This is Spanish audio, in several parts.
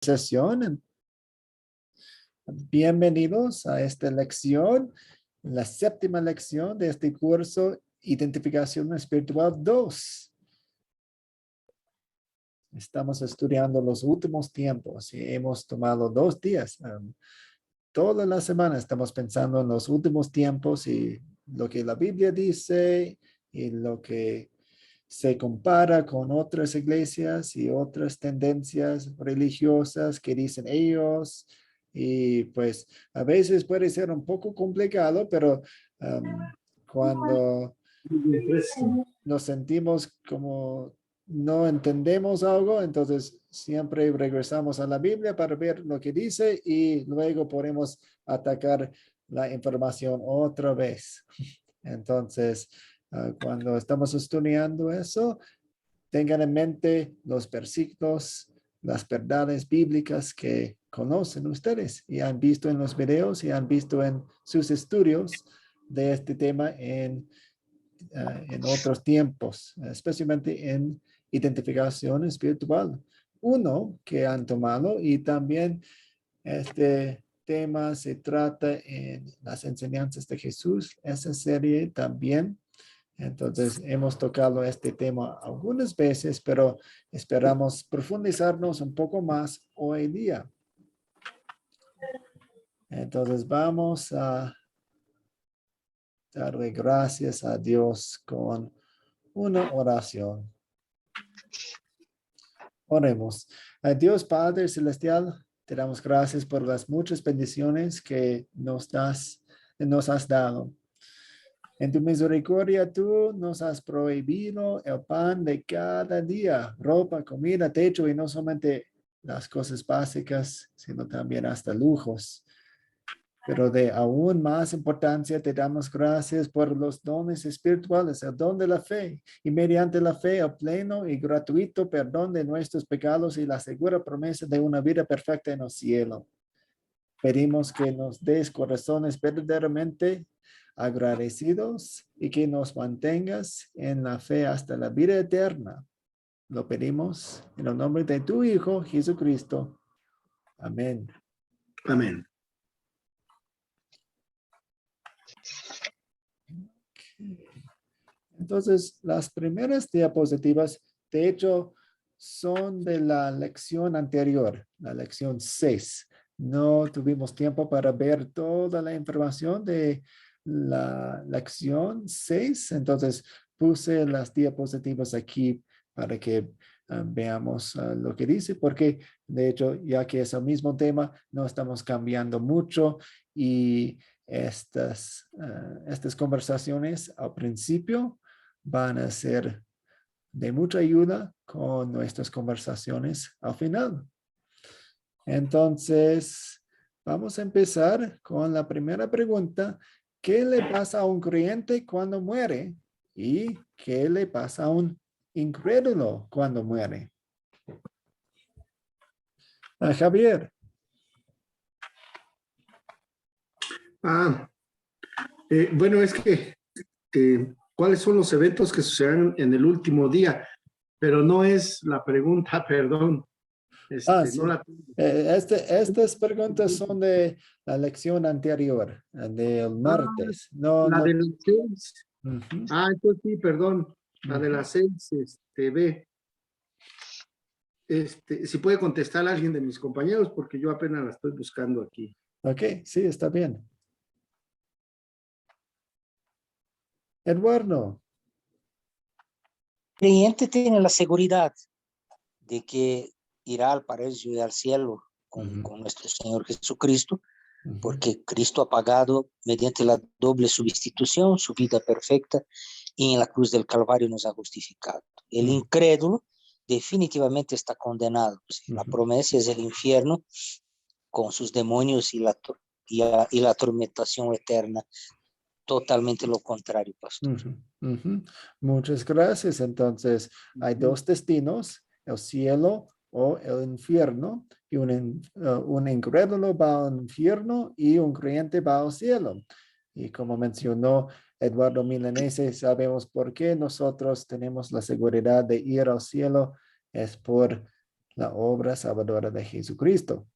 sesión. Bienvenidos a esta lección, la séptima lección de este curso, Identificación Espiritual 2. Estamos estudiando los últimos tiempos y hemos tomado 2 días. Toda la semana estamos pensando en los últimos tiempos y lo que la Biblia dice y lo que se compara con otras iglesias y otras tendencias religiosas que dicen ellos. Y pues a veces puede ser un poco complicado, pero cuando nos sentimos como no entendemos algo, entonces siempre regresamos a la Biblia para ver lo que dice y luego podemos atacar la información otra vez. Entonces, cuando estamos estudiando eso, tengan en mente los versículos, las verdades bíblicas que conocen ustedes y han visto en los videos y han visto en sus estudios de este tema en otros tiempos, especialmente en identificación espiritual. Uno que han tomado y también este tema se trata en las enseñanzas de Jesús, esa serie también. Entonces, hemos tocado este tema algunas veces, pero esperamos profundizarnos un poco más hoy día. Entonces, vamos a darle gracias a Dios con una oración. Oremos. Dios Padre Celestial, te damos gracias por las muchas bendiciones que nos has dado. En tu misericordia, tú nos has prohibido el pan de cada día, ropa, comida, techo y no solamente las cosas básicas, sino también hasta lujos. Pero de aún más importancia, te damos gracias por los dones espirituales, el don de la fe, y mediante la fe, el pleno y gratuito perdón de nuestros pecados y la segura promesa de una vida perfecta en el cielo. Pedimos que nos des corazones verdaderamente agradecidos y que nos mantengas en la fe hasta la vida eterna. Lo pedimos en el nombre de tu Hijo, Jesucristo. Amén. Amén. Entonces, las primeras diapositivas, de hecho, son de la lección anterior, la lección 6. No tuvimos tiempo para ver toda la información de la lección 6, entonces puse las diapositivas aquí para que veamos lo que dice, porque de hecho, ya que es el mismo tema, no estamos cambiando mucho y estas conversaciones al principio van a ser de mucha ayuda con nuestras conversaciones al final. Entonces, vamos a empezar con la primera pregunta. ¿Qué le pasa a un creyente cuando muere? ¿Y qué le pasa a un incrédulo cuando muere? Javier. Bueno, es que ¿cuáles son los eventos que sucederán en el último día? Pero no es la pregunta, perdón. Sí. No la... Estas preguntas son de la lección anterior, del martes. La de las 6. Uh-huh. Entonces sí, perdón. La de las 6, B. Si puede contestar a alguien de mis compañeros, porque yo apenas la estoy buscando aquí. Ok, sí, está bien. Eduardo. El creyente tiene la seguridad de que irá al paraíso y al cielo con nuestro Señor Jesucristo, porque Cristo ha pagado mediante la doble sustitución su vida perfecta y en la cruz del Calvario nos ha justificado. El incrédulo definitivamente está condenado. La promesa es el infierno con sus demonios y la atormentación eterna. Totalmente lo contrario, pastor. Muchas gracias. Entonces, hay 2 destinos, el cielo o el infierno, y un incrédulo va al infierno y un creyente va al cielo. Y como mencionó Eduardo Milanese, sabemos por qué nosotros tenemos la seguridad de ir al cielo, es por la obra salvadora de Jesucristo.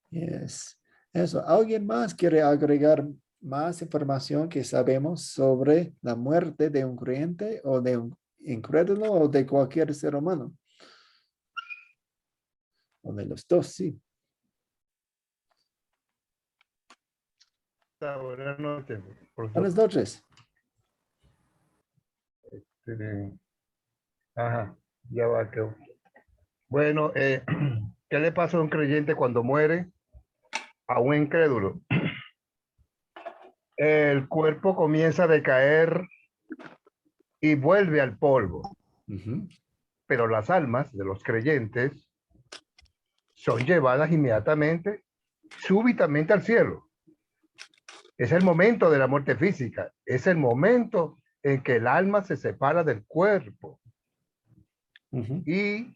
Yes. Eso. ¿Alguien más quiere agregar más información que sabemos sobre la muerte de un creyente o de un incrédulo o de cualquier ser humano? O de los dos, sí. Buenas noches, profesor. Buenas noches. Ajá, ya va. Bueno, ¿qué le pasa a un creyente cuando muere? A un incrédulo. El cuerpo comienza a decaer y vuelve al polvo. Pero las almas de los creyentes son llevadas inmediatamente, súbitamente al cielo. Es el momento de la muerte física. Es el momento en que el alma se separa del cuerpo. Y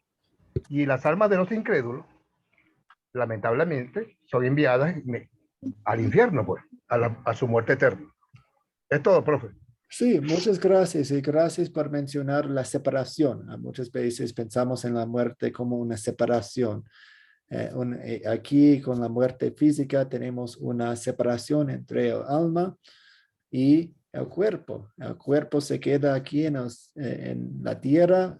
las almas de los incrédulos, lamentablemente, son enviadas al infierno, pues, a su muerte eterna. Es todo, profe. Sí, muchas gracias y gracias por mencionar la separación. Muchas veces pensamos en la muerte como una separación. Aquí con la muerte física tenemos una separación entre el alma y el cuerpo. El cuerpo se queda aquí en la tierra,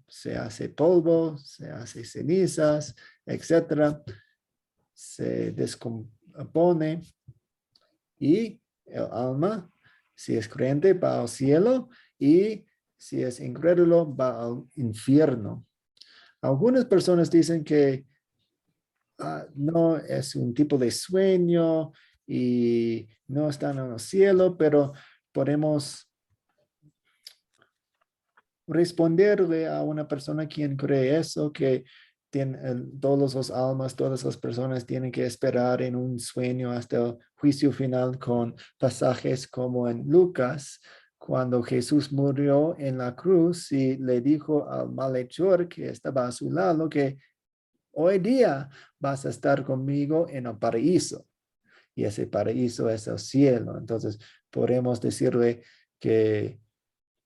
se hace polvo, se hace cenizas, etcétera. Se descompone y el alma, si es creyente, va al cielo y si es incrédulo, va al infierno. Algunas personas dicen que no es un tipo de sueño y no están en el cielo, pero podemos responderle a una persona quien cree eso, que todos los almas, todas las personas tienen que esperar en un sueño hasta el juicio final con pasajes como en Lucas, cuando Jesús murió en la cruz y le dijo al malhechor que estaba a su lado que hoy día vas a estar conmigo en el paraíso. Y ese paraíso es el cielo. Entonces, podemos decirle que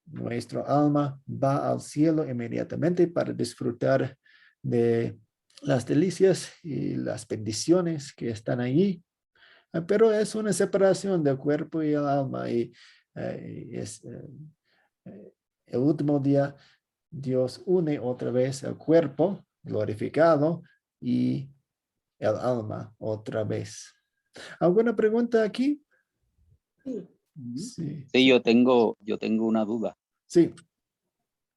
nuestro alma va al cielo inmediatamente para disfrutar de las delicias y las bendiciones que están allí. Pero es una separación del cuerpo y el alma. Y el último día, Dios une otra vez el cuerpo glorificado y el alma otra vez. ¿Alguna pregunta aquí? Sí. Sí, yo tengo una duda. Sí.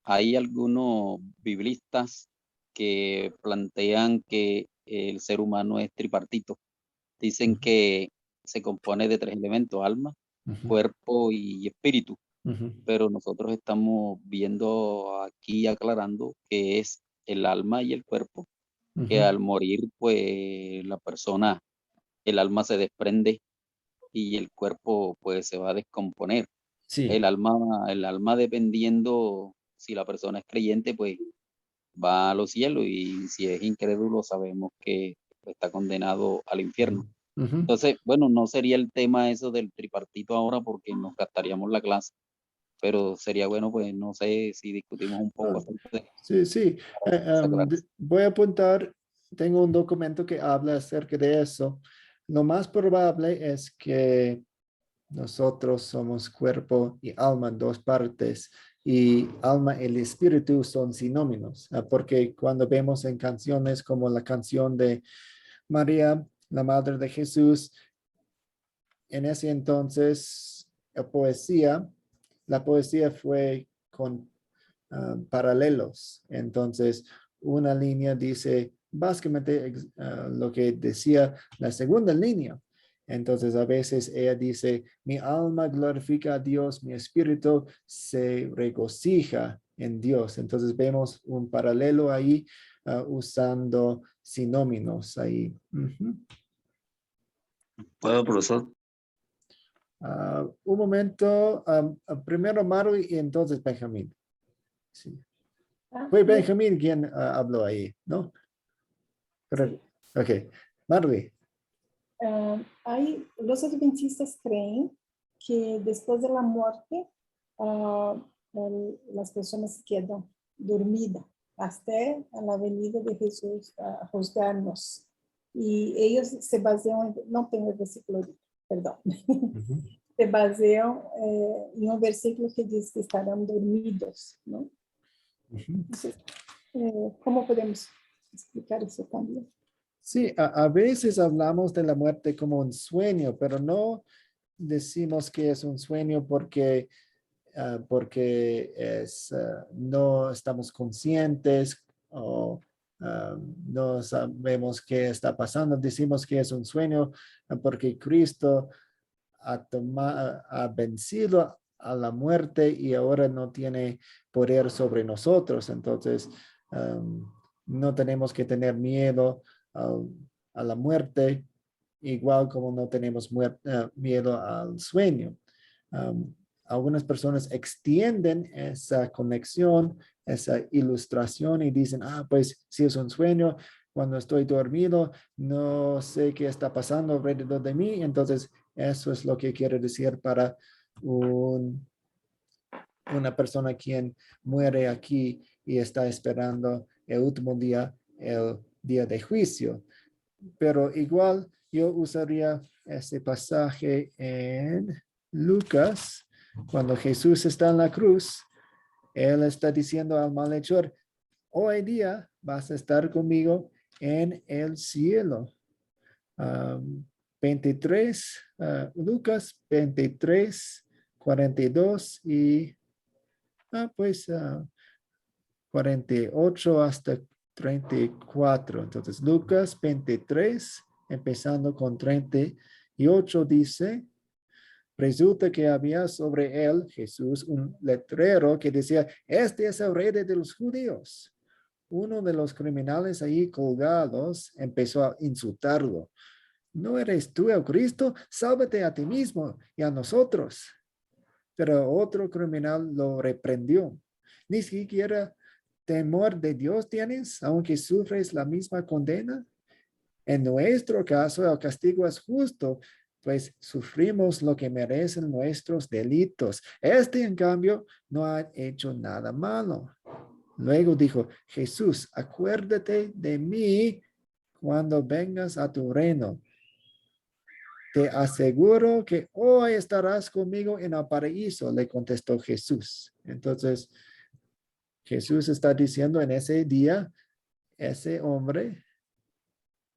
Hay algunos biblistas que plantean que el ser humano es tripartito. Dicen que se compone de 3 elementos: alma, cuerpo y espíritu. Pero nosotros estamos viendo aquí, aclarando que es el alma y el cuerpo, que al morir, pues la persona, el alma se desprende y el cuerpo pues se va a descomponer. Sí. El alma, dependiendo si la persona es creyente, pues va a los cielos, y si es incrédulo sabemos que está condenado al infierno. Entonces, bueno, no sería el tema eso del tripartito ahora porque nos gastaríamos la clase, pero sería bueno, pues no sé si discutimos un poco acerca de Sí. Voy a apuntar, tengo un documento que habla acerca de eso. Lo más probable es que nosotros somos cuerpo y alma en 2 partes, y alma y el espíritu son sinónimos, porque cuando vemos en canciones como la canción de María, la Madre de Jesús, en ese entonces la poesía fue con paralelos. Entonces, una línea dice básicamente lo que decía la segunda línea. Entonces, a veces ella dice, mi alma glorifica a Dios, mi espíritu se regocija en Dios. Entonces, vemos un paralelo ahí usando sinónimos ahí. ¿Puedo, profesor? Un momento, primero Maru y entonces Benjamín. Sí. Fue Benjamín quien habló ahí, ¿no? Pero, Sí. Ok. Marley. Los adventistas creen que después de la muerte las personas quedan dormidas. hasta a la venida de Jesús a juzgarnos. Y ellos se basean, no tengo el versículo, perdón, se basean en un versículo que dice que estarán dormidos, ¿no? Entonces, ¿cómo podemos explicar eso también? Sí, a veces hablamos de la muerte como un sueño, pero no decimos que es un sueño porque no estamos conscientes o no sabemos qué está pasando. Decimos que es un sueño porque Cristo ha vencido a la muerte y ahora no tiene poder sobre nosotros. Entonces, no tenemos que tener miedo a la muerte, igual como no tenemos miedo al sueño. Algunas personas extienden esa conexión, esa ilustración y dicen, pues si es un sueño, cuando estoy dormido, no sé qué está pasando alrededor de mí. Entonces, eso es lo que quiere decir para una persona quien muere aquí y está esperando el último día, el día de juicio. Pero igual yo usaría ese pasaje en Lucas, cuando Jesús está en la cruz, él está diciendo al malhechor, hoy día vas a estar conmigo en el cielo. 23, Lucas 23, 42 y 48 hasta 34. Entonces, Lucas 23, empezando con 38, dice, resulta que había sobre él, Jesús, un letrero que decía, este es el rey de los judíos. Uno de los criminales ahí colgados empezó a insultarlo. ¿No eres tú el Cristo? Sálvate a ti mismo y a nosotros. Pero otro criminal lo reprendió. Ni siquiera temor de Dios tienes, aunque sufres la misma condena. En nuestro caso, el castigo es justo, pues sufrimos lo que merecen nuestros delitos. Este, en cambio, no ha hecho nada malo. Luego dijo, Jesús, acuérdate de mí cuando vengas a tu reino. Te aseguro que hoy estarás conmigo en el paraíso, le contestó Jesús. Entonces, Jesús está diciendo en ese día, ese hombre,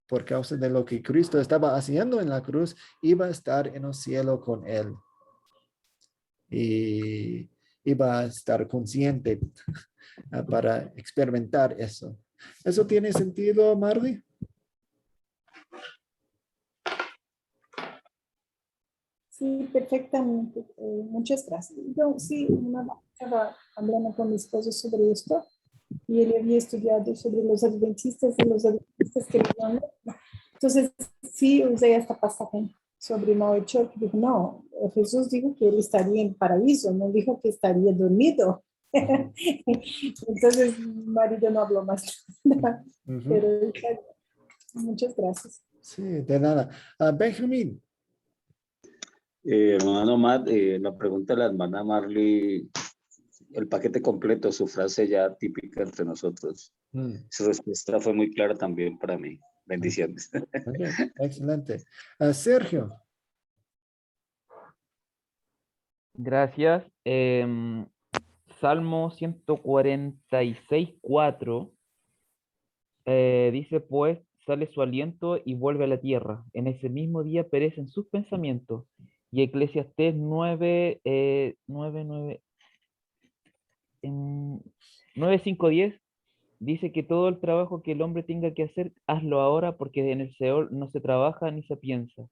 por causa de lo que Cristo estaba haciendo en la cruz, iba a estar en el cielo con él. Y iba a estar consciente para experimentar eso. ¿Eso tiene sentido, Marley? Sí, perfectamente. Muchas gracias. Yo sí, una vez estaba hablando con mi esposo sobre esto y él había estudiado sobre los adventistas y los adventistas cristianos. Entonces, sí, usé esta pasaje sobre malhechor que dijo, no, Jesús dijo que él estaría en el paraíso, no dijo que estaría dormido. Entonces, mi marido no habló más. Pero muchas gracias. Sí, de nada. Benjamín. Hermano Matt, la pregunta de la hermana Marley, el paquete completo, su frase ya típica entre nosotros. Su respuesta fue muy clara también para mí. Bendiciones. Okay, excelente. Sergio. Gracias. Salmo 146:4 dice, pues, sale su aliento y vuelve a la tierra. En ese mismo día perecen sus pensamientos. Y Eclesiastés 9:5-10 dice que todo el trabajo que el hombre tenga que hacer, hazlo ahora, porque en el Seol no se trabaja ni se piensa.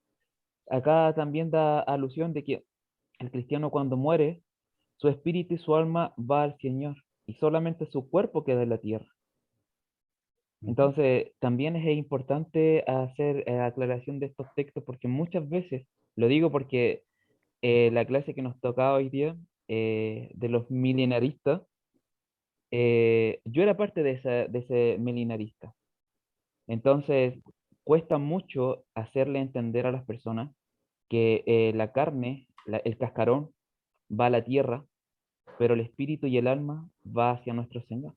Acá también da alusión de que el cristiano cuando muere, su espíritu y su alma va al Señor, y solamente su cuerpo queda en la tierra. Entonces, también es importante hacer aclaración de estos textos, porque muchas veces, lo digo porque la clase que nos tocaba hoy día, de los milenaristas, yo era parte de ese milenarista. Entonces, cuesta mucho hacerle entender a las personas que la carne, el cascarón, va a la tierra, pero el espíritu y el alma va hacia nuestro Señor.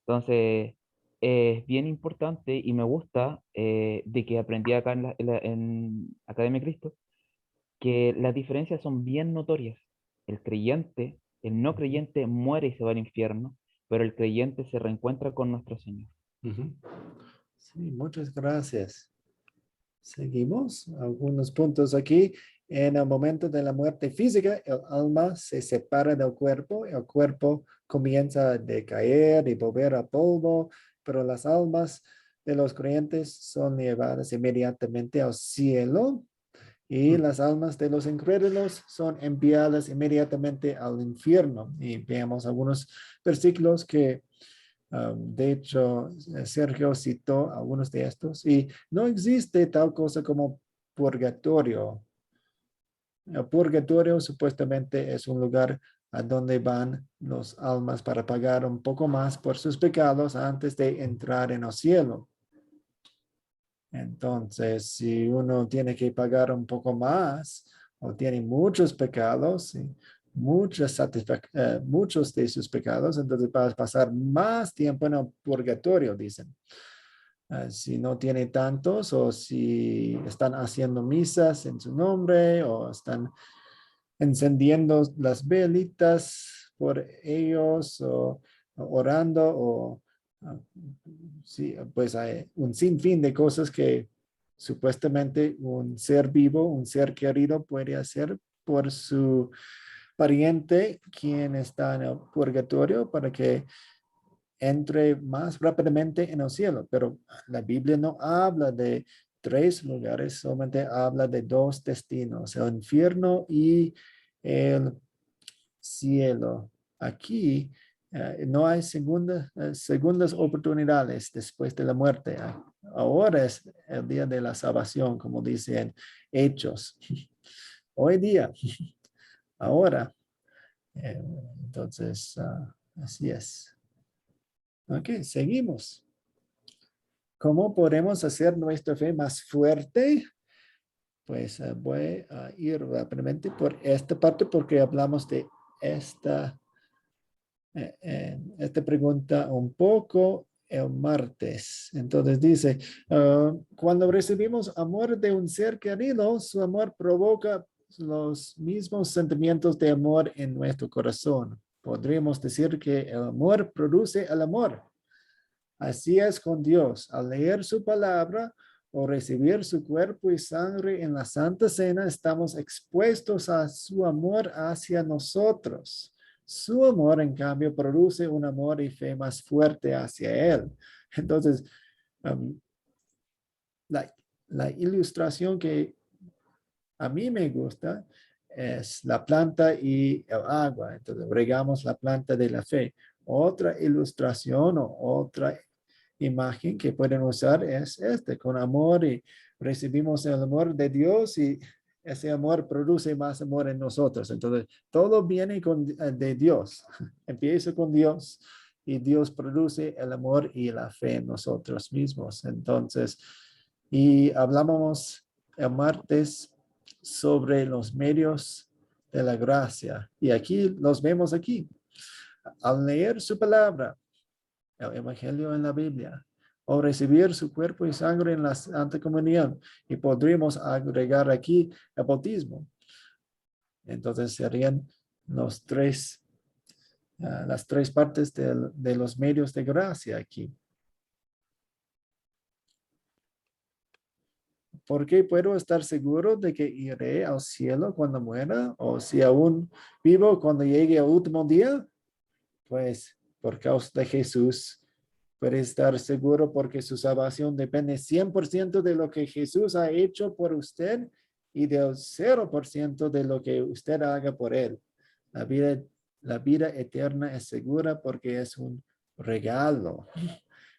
Entonces, es bien importante y me gusta de que aprendí acá en Academia Cristo, que las diferencias son bien notorias. El creyente, el no creyente muere y se va al infierno, pero el creyente se reencuentra con nuestro Señor. Sí, muchas gracias. Seguimos algunos puntos aquí. En el momento de la muerte física, el alma se separa del cuerpo, el cuerpo comienza a decaer y volver a polvo, pero las almas de los creyentes son llevadas inmediatamente al cielo y las almas de los incrédulos son enviadas inmediatamente al infierno. Y veamos algunos versículos que de hecho, Sergio citó algunos de estos y no existe tal cosa como purgatorio. El purgatorio supuestamente es un lugar a donde van los almas para pagar un poco más por sus pecados antes de entrar en el cielo. Entonces, si uno tiene que pagar un poco más o tiene muchos pecados, muchos de sus pecados, entonces va a pasar más tiempo en el purgatorio, dicen. Si no tiene tantos o si están haciendo misas en su nombre o están encendiendo las velitas por ellos o orando o sí, pues hay un sinfín de cosas que supuestamente un ser vivo, un ser querido puede hacer por su pariente quien está en el purgatorio para que entre más rápidamente en el cielo. Pero la Biblia no habla de 3 lugares, solamente habla de 2 destinos, el infierno y el cielo. Aquí no hay segundas oportunidades después de la muerte. Ahora es el día de la salvación, como dicen Hechos. Hoy día, ahora. Entonces, así es. Ok, seguimos. ¿Cómo podemos hacer nuestra fe más fuerte? Pues voy a ir rápidamente por esta parte porque hablamos de esta pregunta un poco el martes. Entonces dice, cuando recibimos amor de un ser querido, su amor provoca los mismos sentimientos de amor en nuestro corazón. Podríamos decir que el amor produce el amor. Así es con Dios. Al leer su palabra o recibir su cuerpo y sangre en la Santa Cena, estamos expuestos a su amor hacia nosotros. Su amor, en cambio, produce un amor y fe más fuerte hacia Él. Entonces, la ilustración que a mí me gusta es la planta y el agua. Entonces, regamos la planta de la fe. Otra ilustración o otra imagen que pueden usar es con amor y recibimos el amor de Dios y ese amor produce más amor en nosotros. Entonces, todo viene de Dios. Empieza con Dios y Dios produce el amor y la fe en nosotros mismos. Entonces, y hablamos el martes sobre los medios de la gracia. Y aquí los vemos aquí. Al leer su palabra, el Evangelio en la Biblia, o recibir su cuerpo y sangre en la Santa Comunión. Y podríamos agregar aquí el bautismo. Entonces serían las tres partes de los medios de gracia aquí. ¿Por qué puedo estar seguro de que iré al cielo cuando muera? O si aún vivo cuando llegue el último día, pues por causa de Jesús. Puede estar seguro porque su salvación depende 100% de lo que Jesús ha hecho por usted y del 0% de lo que usted haga por él. La vida eterna es segura porque es un regalo.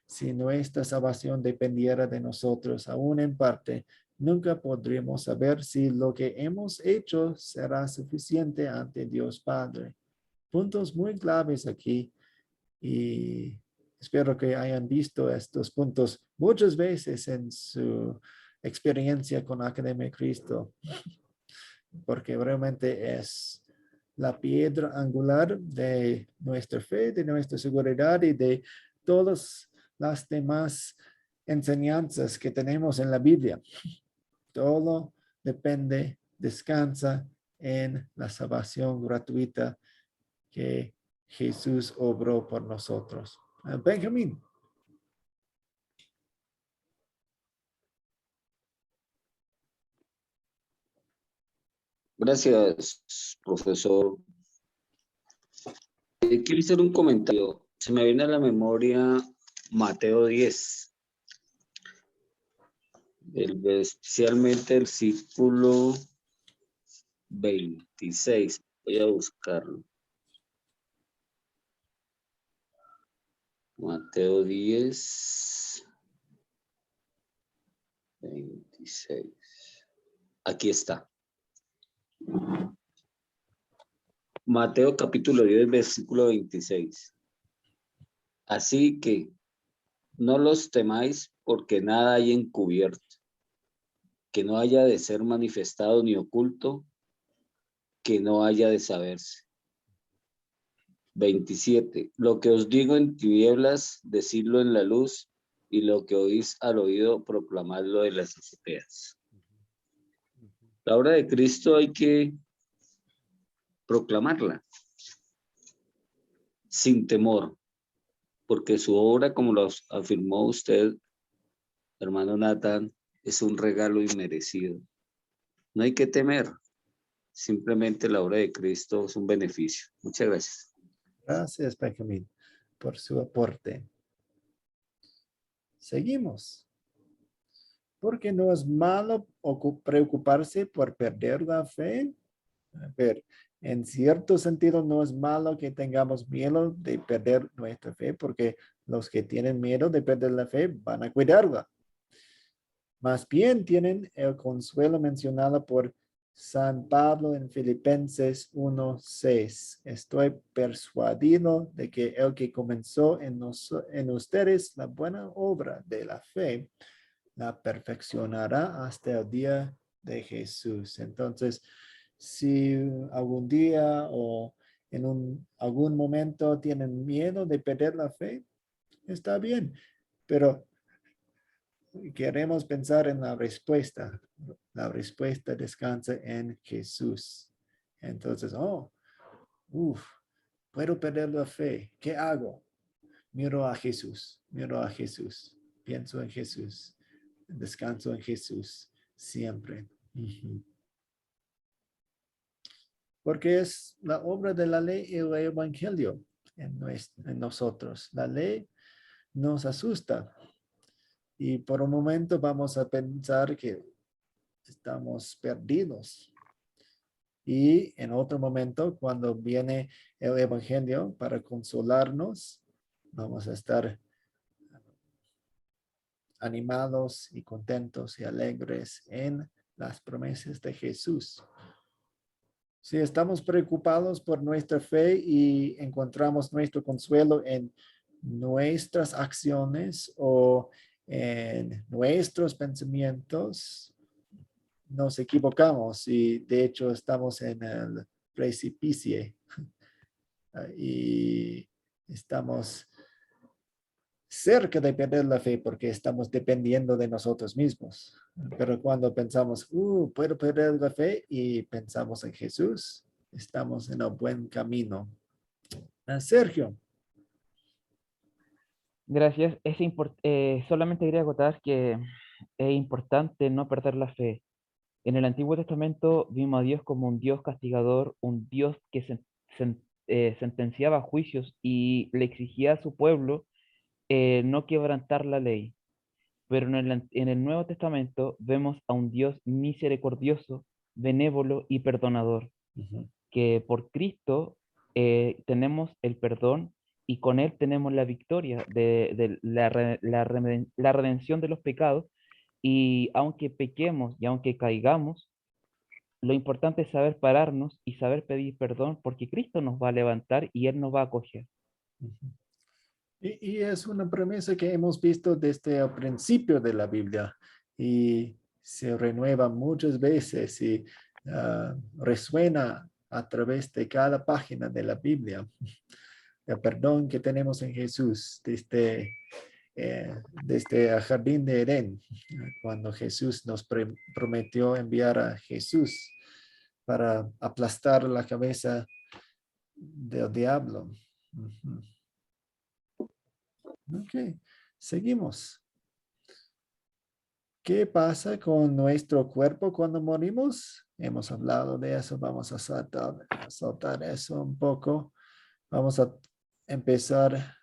Si nuestra salvación dependiera de nosotros, aún en parte, nunca podremos saber si lo que hemos hecho será suficiente ante Dios Padre. Puntos muy claves aquí y espero que hayan visto estos puntos muchas veces en su experiencia con Academia Cristo, porque realmente es la piedra angular de nuestra fe, de nuestra seguridad y de todas las demás enseñanzas que tenemos en la Biblia. Todo depende, descansa en la salvación gratuita que Jesús obró por nosotros. Benjamín. Gracias, profesor. Quiero hacer un comentario. Se me viene a la memoria Mateo 10, especialmente el versículo 26. Voy a buscarlo. Mateo 10, 26. Aquí está. Mateo capítulo 10, versículo 26. Así que no los temáis, porque nada hay encubierto, que no haya de ser manifestado ni oculto, que no haya de saberse. 27. Lo que os digo en tinieblas, decidlo en la luz, y lo que oís al oído, proclamadlo en las azoteas. La obra de Cristo hay que proclamarla sin temor, porque su obra, como lo afirmó usted, hermano Nathan, es un regalo inmerecido. No hay que temer, simplemente la obra de Cristo es un beneficio. Muchas gracias. Gracias, Benjamín, por su aporte. Seguimos. Porque no es malo preocuparse por perder la fe. A ver, en cierto sentido no es malo que tengamos miedo de perder nuestra fe, porque los que tienen miedo de perder la fe van a cuidarla. Más bien tienen el consuelo mencionado por San Pablo en Filipenses 1:6. Estoy persuadido de que el que comenzó en ustedes la buena obra de la fe, la perfeccionará hasta el día de Jesús. Entonces, si algún día o en algún momento tienen miedo de perder la fe, está bien, pero queremos pensar en la respuesta. La respuesta descansa en Jesús. Entonces, puedo perder la fe. ¿Qué hago? Miro a Jesús, pienso en Jesús, descanso en Jesús siempre. Porque es la obra de la ley y el evangelio en nosotros. La ley nos asusta y por un momento vamos a pensar que estamos perdidos. Y en otro momento, cuando viene el evangelio para consolarnos, vamos a estar animados y contentos y alegres en las promesas de Jesús. Si estamos preocupados por nuestra fe y encontramos nuestro consuelo en nuestras acciones o en nuestros pensamientos, nos equivocamos y de hecho estamos en el precipicio y estamos cerca de perder la fe porque estamos dependiendo de nosotros mismos. Pero cuando pensamos, puedo perder la fe y pensamos en Jesús, estamos en un buen camino. Sergio. Gracias. Solamente quería acotar que es importante no perder la fe. En el Antiguo Testamento vimos a Dios como un Dios castigador, un Dios que sentenciaba juicios y le exigía a su pueblo no quebrantar la ley. Pero en el Nuevo Testamento vemos a un Dios misericordioso, benévolo y perdonador, que por Cristo tenemos el perdón y con él tenemos la victoria de la redención de los pecados. Y aunque pequemos y aunque caigamos, lo importante es saber pararnos y saber pedir perdón, porque Cristo nos va a levantar y Él nos va a acoger. Y es una promesa que hemos visto desde el principio de la Biblia y se renueva muchas veces y resuena a través de cada página de la Biblia. el perdón que tenemos en Jesús desde el jardín de Edén, cuando Jesús nos prometió enviar a Jesús para aplastar la cabeza del diablo. Ok, seguimos. ¿Qué pasa con nuestro cuerpo cuando morimos? Hemos hablado de eso, vamos a saltar eso un poco. Vamos a empezar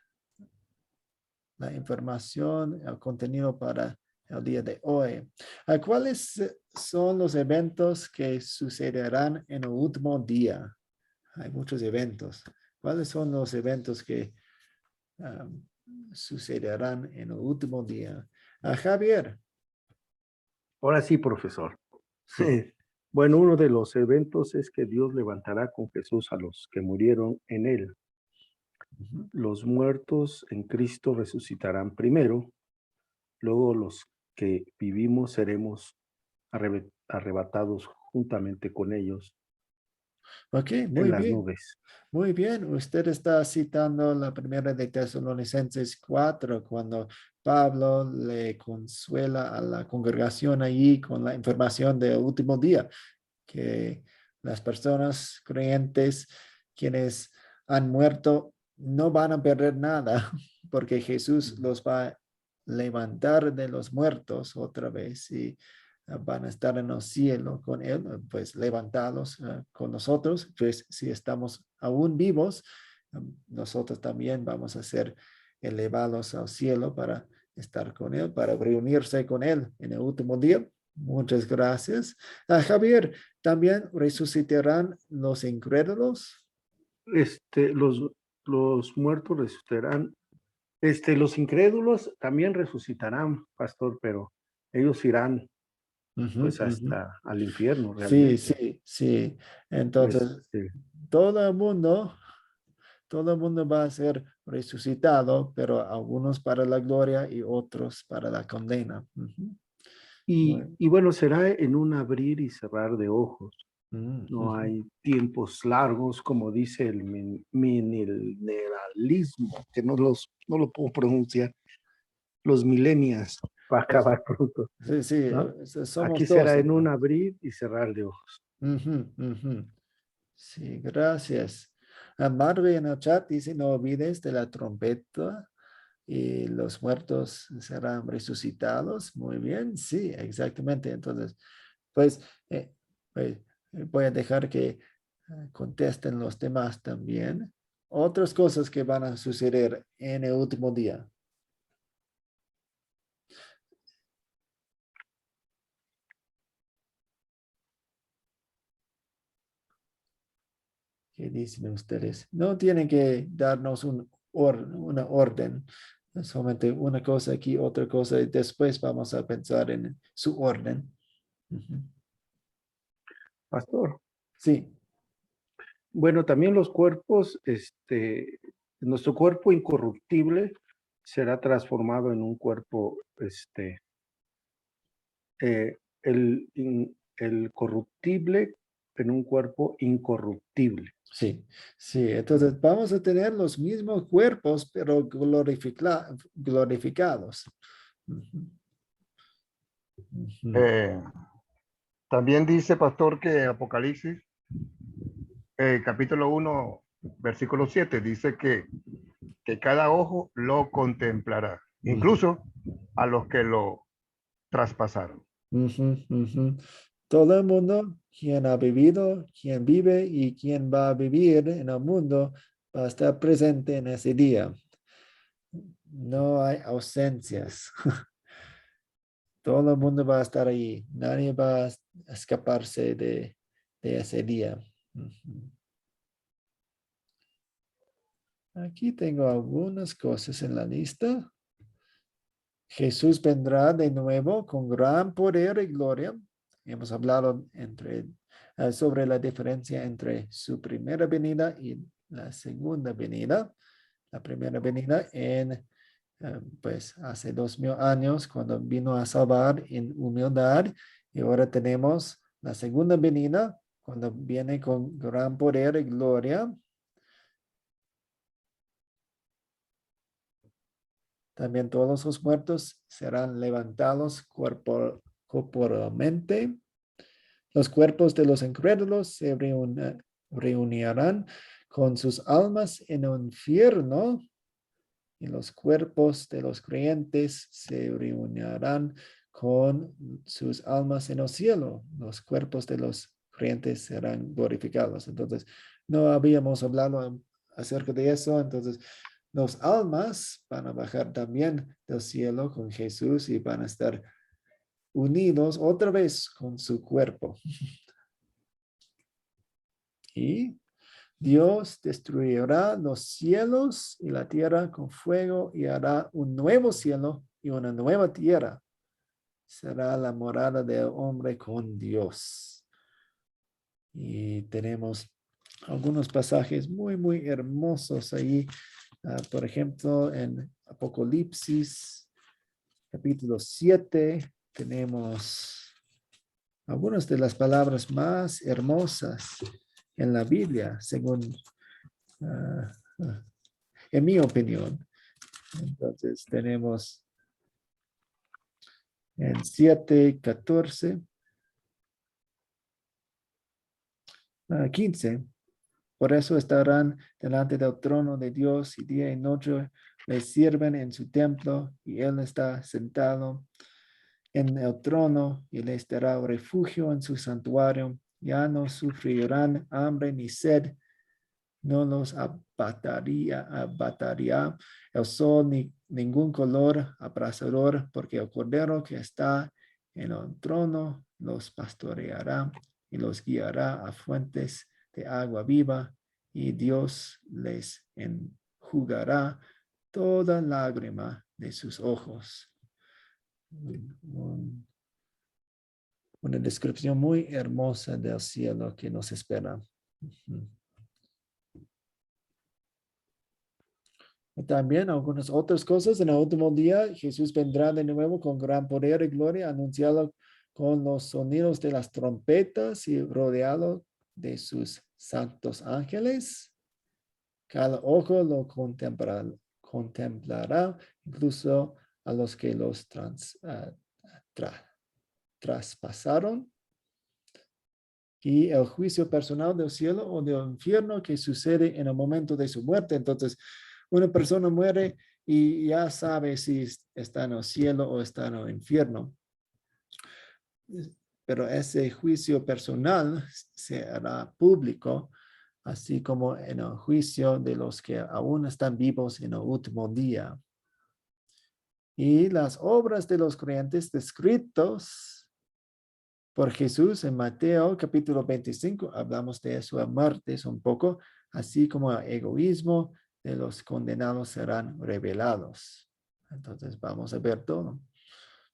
la información, el contenido para el día de hoy. ¿Cuáles son los eventos que sucederán en el último día? Hay muchos eventos. ¿Cuáles son los eventos que sucederán en el último día? Javier. Ahora sí, profesor. Sí. Bueno, uno de los eventos es que Dios levantará con Jesús a los que murieron en él. Los muertos en Cristo resucitarán primero, luego los que vivimos seremos arrebatados juntamente con ellos Ok, en muy las bien. nubes. Muy bien, usted está citando la primera de Tesalonicenses 4, cuando Pablo le consuela a la congregación allí con la información del último día, que las personas creyentes quienes han muerto no van a perder nada, porque Jesús los va a levantar de los muertos otra vez y van a estar en el cielo con él, pues levantados con nosotros, pues si estamos aún vivos, nosotros también vamos a ser elevados al cielo para estar con él, para reunirse con él en el último día. Muchas gracias. Javier, ¿también resucitarán los incrédulos? Los muertos resucitarán. Los incrédulos también resucitarán, pastor, pero ellos irán pues hasta al infierno realmente. Sí. Entonces, todo el mundo va a ser resucitado, pero algunos para la gloria y otros para la condena. Y bueno, será en un abrir y cerrar de ojos. No hay tiempos largos, como dice el mineralismo, que no lo puedo pronunciar, los millennials, para acabar pronto. Sí, ¿no? somos Aquí dos. será en un abrir y cerrar de ojos. Sí, gracias. Marve en el chat dice, no olvides de la trompeta y los muertos serán resucitados. Muy bien, sí, exactamente. Entonces, pues voy a dejar que contesten los demás también. Otras cosas que van a suceder en el último día. ¿Qué dicen ustedes? No tienen que darnos una orden. Solamente una cosa aquí, otra cosa, y después vamos a pensar en su orden. Pastor. Sí. Bueno, también los cuerpos, nuestro cuerpo incorruptible será transformado en un cuerpo, el corruptible en un cuerpo incorruptible. Sí. Entonces vamos a tener los mismos cuerpos, pero glorificados. También dice, pastor, que Apocalipsis, capítulo 1, versículo 7, dice que cada ojo lo contemplará, incluso a los que lo traspasaron. Todo el mundo, quien ha vivido, quien vive y quien va a vivir en el mundo, va a estar presente en ese día. No hay ausencias. Todo el mundo va a estar ahí. Nadie va a escaparse de ese día. Aquí tengo algunas cosas en la lista. Jesús vendrá de nuevo con gran poder y gloria. Hemos hablado sobre la diferencia entre su primera venida y la segunda venida. La primera venida pues hace 2000 años cuando vino a salvar en humildad, y ahora tenemos la segunda venida cuando viene con gran poder y gloria. También todos los muertos serán levantados corporalmente. Los cuerpos de los incrédulos se reunirán con sus almas en el infierno, y los cuerpos de los creyentes se reunirán con sus almas en el cielo. Los cuerpos de los creyentes serán glorificados. Entonces, no habíamos hablado acerca de eso. Entonces, los almas van a bajar también del cielo con Jesús y van a estar unidos otra vez con su cuerpo. Y Dios destruirá los cielos y la tierra con fuego y hará un nuevo cielo y una nueva tierra. Será la morada del hombre con Dios. Y tenemos algunos pasajes muy, muy hermosos ahí. Por ejemplo, en Apocalipsis, capítulo 7, tenemos algunas de las palabras más hermosas en la Biblia, según, en mi opinión. Entonces tenemos en 7:14, 15. Por eso estarán delante del trono de Dios y día y noche le sirven en su templo, y él está sentado en el trono y les dará refugio en su santuario. Ya no sufrirán hambre ni sed, no los abataría el sol ni ningún color abrasador, porque el Cordero que está en el trono los pastoreará y los guiará a fuentes de agua viva, y Dios les enjugará toda lágrima de sus ojos. Una descripción muy hermosa del cielo que nos espera. También algunas otras cosas. En el último día, Jesús vendrá de nuevo con gran poder y gloria, anunciado con los sonidos de las trompetas y rodeado de sus santos ángeles. Cada ojo lo contemplará, incluso a los que los traspasaron. Y el juicio personal del cielo o del infierno que sucede en el momento de su muerte. Entonces, una persona muere y ya sabe si está en el cielo o está en el infierno. Pero ese juicio personal se hará público, así como en el juicio de los que aún están vivos en el último día. Y las obras de los creyentes descritos por Jesús en Mateo capítulo 25, hablamos de eso a martes un poco, así como el egoísmo de los condenados serán revelados. Entonces vamos a ver todo.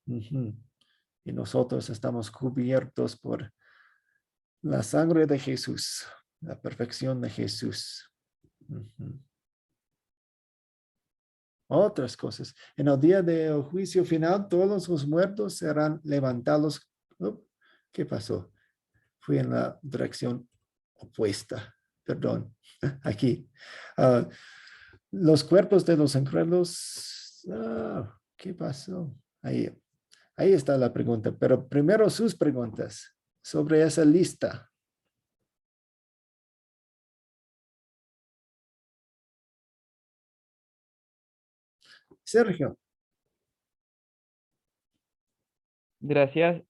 Y nosotros estamos cubiertos por la sangre de Jesús, la perfección de Jesús. Otras cosas. En el día del juicio final, todos los muertos serán levantados. ¿Qué pasó? Fui en la dirección opuesta. Perdón. Aquí. Los cuerpos de los incrédulos. ¿Qué pasó? Ahí está la pregunta. Pero primero sus preguntas sobre esa lista. Sergio. Gracias.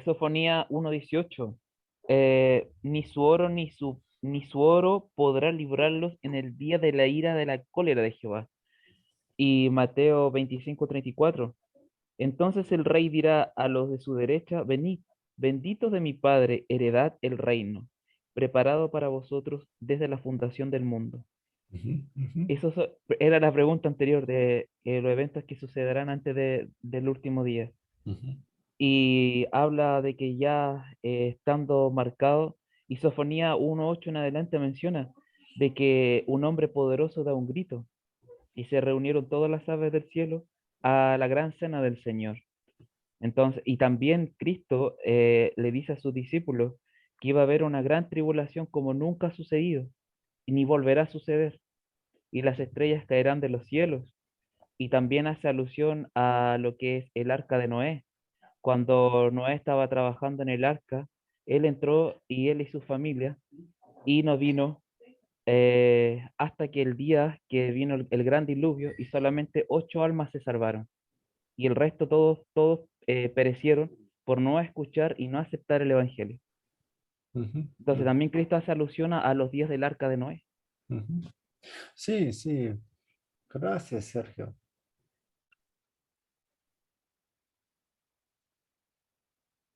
Sofonía 1:18. Ni su oro ni su oro podrá librarlos en el día de la ira de la cólera de Jehová. Y Mateo 25:34. Entonces el rey dirá a los de su derecha: venid, benditos de mi Padre, heredad el reino, preparado para vosotros desde la fundación del mundo. Eso era la pregunta anterior de los eventos que sucederán antes del último día. Y habla de que ya estando marcado, y Sofonía 1:8 en adelante menciona de que un hombre poderoso da un grito, y se reunieron todas las aves del cielo a la gran cena del Señor. Entonces, y también Cristo le dice a sus discípulos que iba a haber una gran tribulación como nunca ha sucedido, y ni volverá a suceder, y las estrellas caerán de los cielos, y también hace alusión a lo que es el arca de Noé. Cuando Noé estaba trabajando en el arca, él entró y él y su familia, y no vino hasta que el día que vino el gran diluvio y solamente 8 almas se salvaron. Y el resto todos perecieron por no escuchar y no aceptar el evangelio. Ujú, Entonces también Cristo hace alusión a los días del arca de Noé. ujú. Sí, sí. Gracias, Sergio.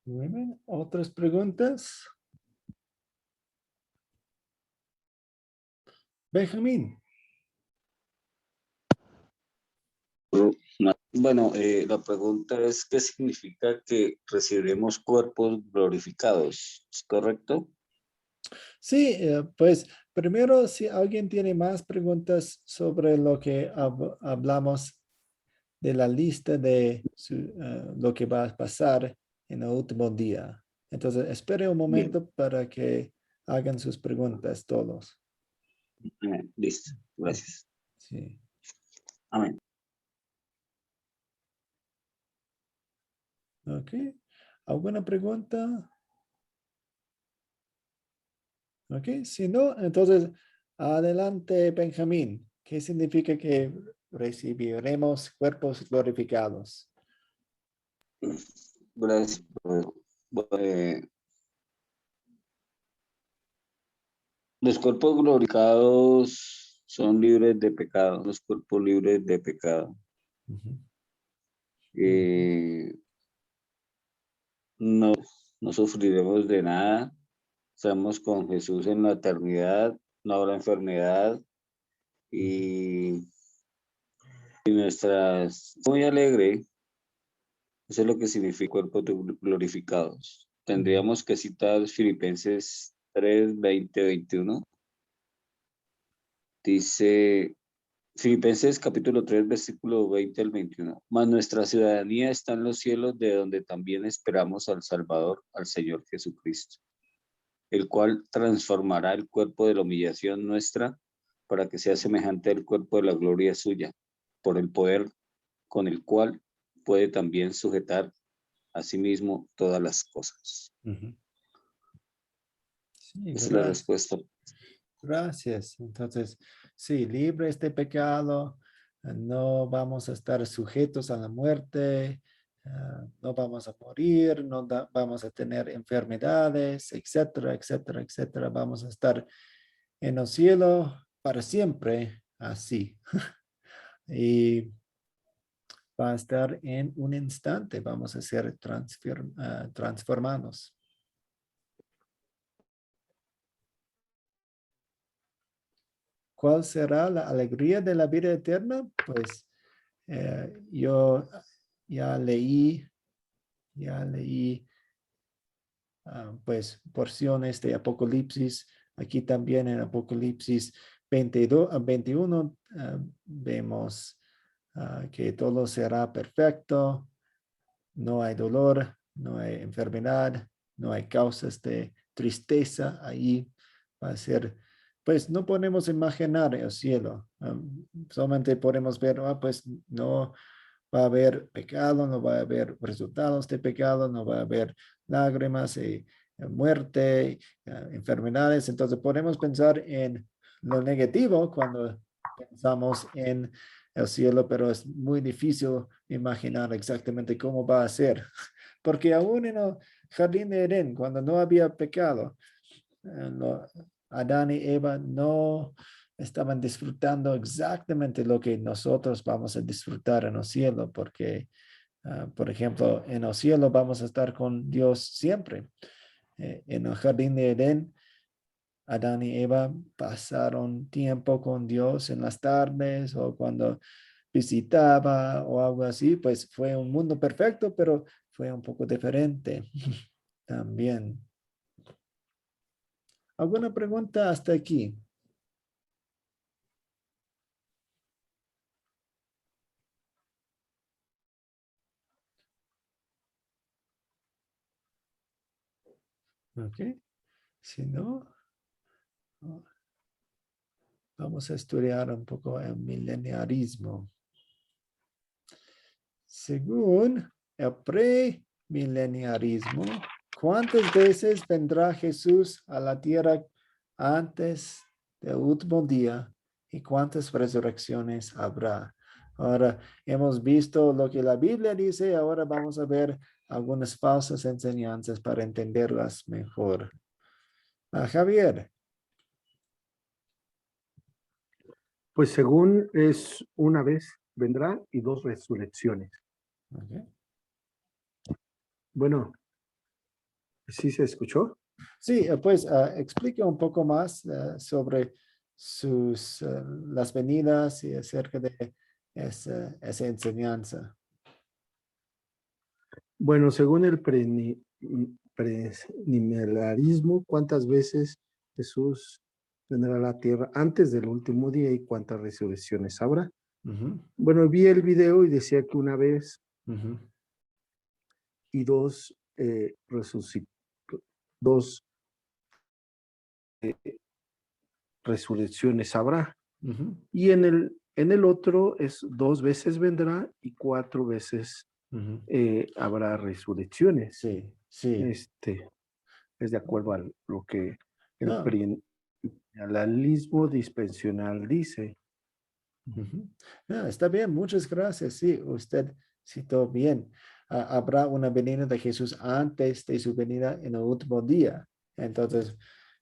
Muy bien. ¿Otras preguntas? Benjamín. Bueno, la pregunta es, ¿qué significa que recibiremos cuerpos glorificados? ¿Es correcto? Sí, pues primero, si alguien tiene más preguntas sobre lo que hablamos de la lista de lo que va a pasar en el último día. Entonces, espere un Bien, momento para que hagan sus preguntas todos. listo, gracias. Sí. Amén. Ok. ¿Alguna pregunta? Ok. Si no, entonces, adelante, Benjamín. ¿Qué significa que recibiremos cuerpos glorificados? Gracias. Eh, los cuerpos glorificados son libres de pecado, los cuerpos libres de pecado. Ujú. Eh, no, no sufriremos de nada. Estamos con Jesús en la eternidad, no habrá enfermedad y nuestras... Muy alegre, eso es lo que significa cuerpos glorificados. Tendríamos que citar Filipenses 3, 20, 21. Dice Filipenses capítulo 3, versículo 20 al 21. Mas nuestra ciudadanía está en los cielos, de donde también esperamos al Salvador, al Señor Jesucristo, el cual transformará el cuerpo de la humillación nuestra para que sea semejante al cuerpo de la gloria suya, por el poder con el cual puede también sujetar a sí mismo todas las cosas. Ujú. Sí, Esa es la gracias. respuesta. Gracias. Entonces, sí, libres de pecado, no vamos a estar sujetos a la muerte, no vamos a morir, no vamos a tener enfermedades, etcétera, etcétera, etcétera. Vamos a estar en el cielo para siempre así. Y va a estar en un instante, vamos a ser transformados. ¿Cuál será la alegría de la vida eterna? Pues yo ya leí pues porciones de Apocalipsis. Aquí también en Apocalipsis 22 a 21 vemos que todo será perfecto, no hay dolor, no hay enfermedad, no hay causas de tristeza. Ahí va a ser, pues no podemos imaginar el cielo. Solamente podemos ver, pues no va a haber pecado, no va a haber resultados de pecado, no va a haber lágrimas y muerte, enfermedades. Entonces podemos pensar en lo negativo cuando pensamos en el cielo, pero es muy difícil imaginar exactamente cómo va a ser. Porque aún en el jardín de Edén, cuando no había pecado, Adán y Eva no estaban disfrutando exactamente lo que nosotros vamos a disfrutar en el cielo, porque, por ejemplo, en el cielo vamos a estar con Dios siempre. En el jardín de Edén, Adán y Eva pasaron tiempo con Dios en las tardes o cuando visitaba o algo así, pues fue un mundo perfecto, pero fue un poco diferente también. ¿Alguna pregunta hasta aquí? Ok. Si no, vamos a estudiar un poco el mileniarismo. según el premileniarismo, ¿cuántas veces vendrá Jesús a la tierra antes del último día y cuántas resurrecciones habrá? Ahora hemos visto lo que la Biblia dice, ahora vamos a ver algunas falsas enseñanzas para entenderlas mejor. Javier. Pues según es una vez vendrá y 2 resurrecciones. Okay. Bueno, ¿sí se escuchó? Sí, pues explique un poco más sobre las venidas y acerca de esa enseñanza. Bueno, según el premileniarismo, ¿cuántas veces Jesús vendrá a la tierra antes del último día y cuántas resurrecciones habrá? Bueno, vi el video y decía que una vez y 2 resurrecciones habrá. Y en el otro es 2 veces vendrá y 4 veces habrá resurrecciones. Sí, sí. Es de acuerdo a lo que el No. premilenialismo dispensacional dice. Está bien, muchas gracias. Sí, usted citó bien. Habrá una venida de Jesús antes de su venida en el último día. Entonces,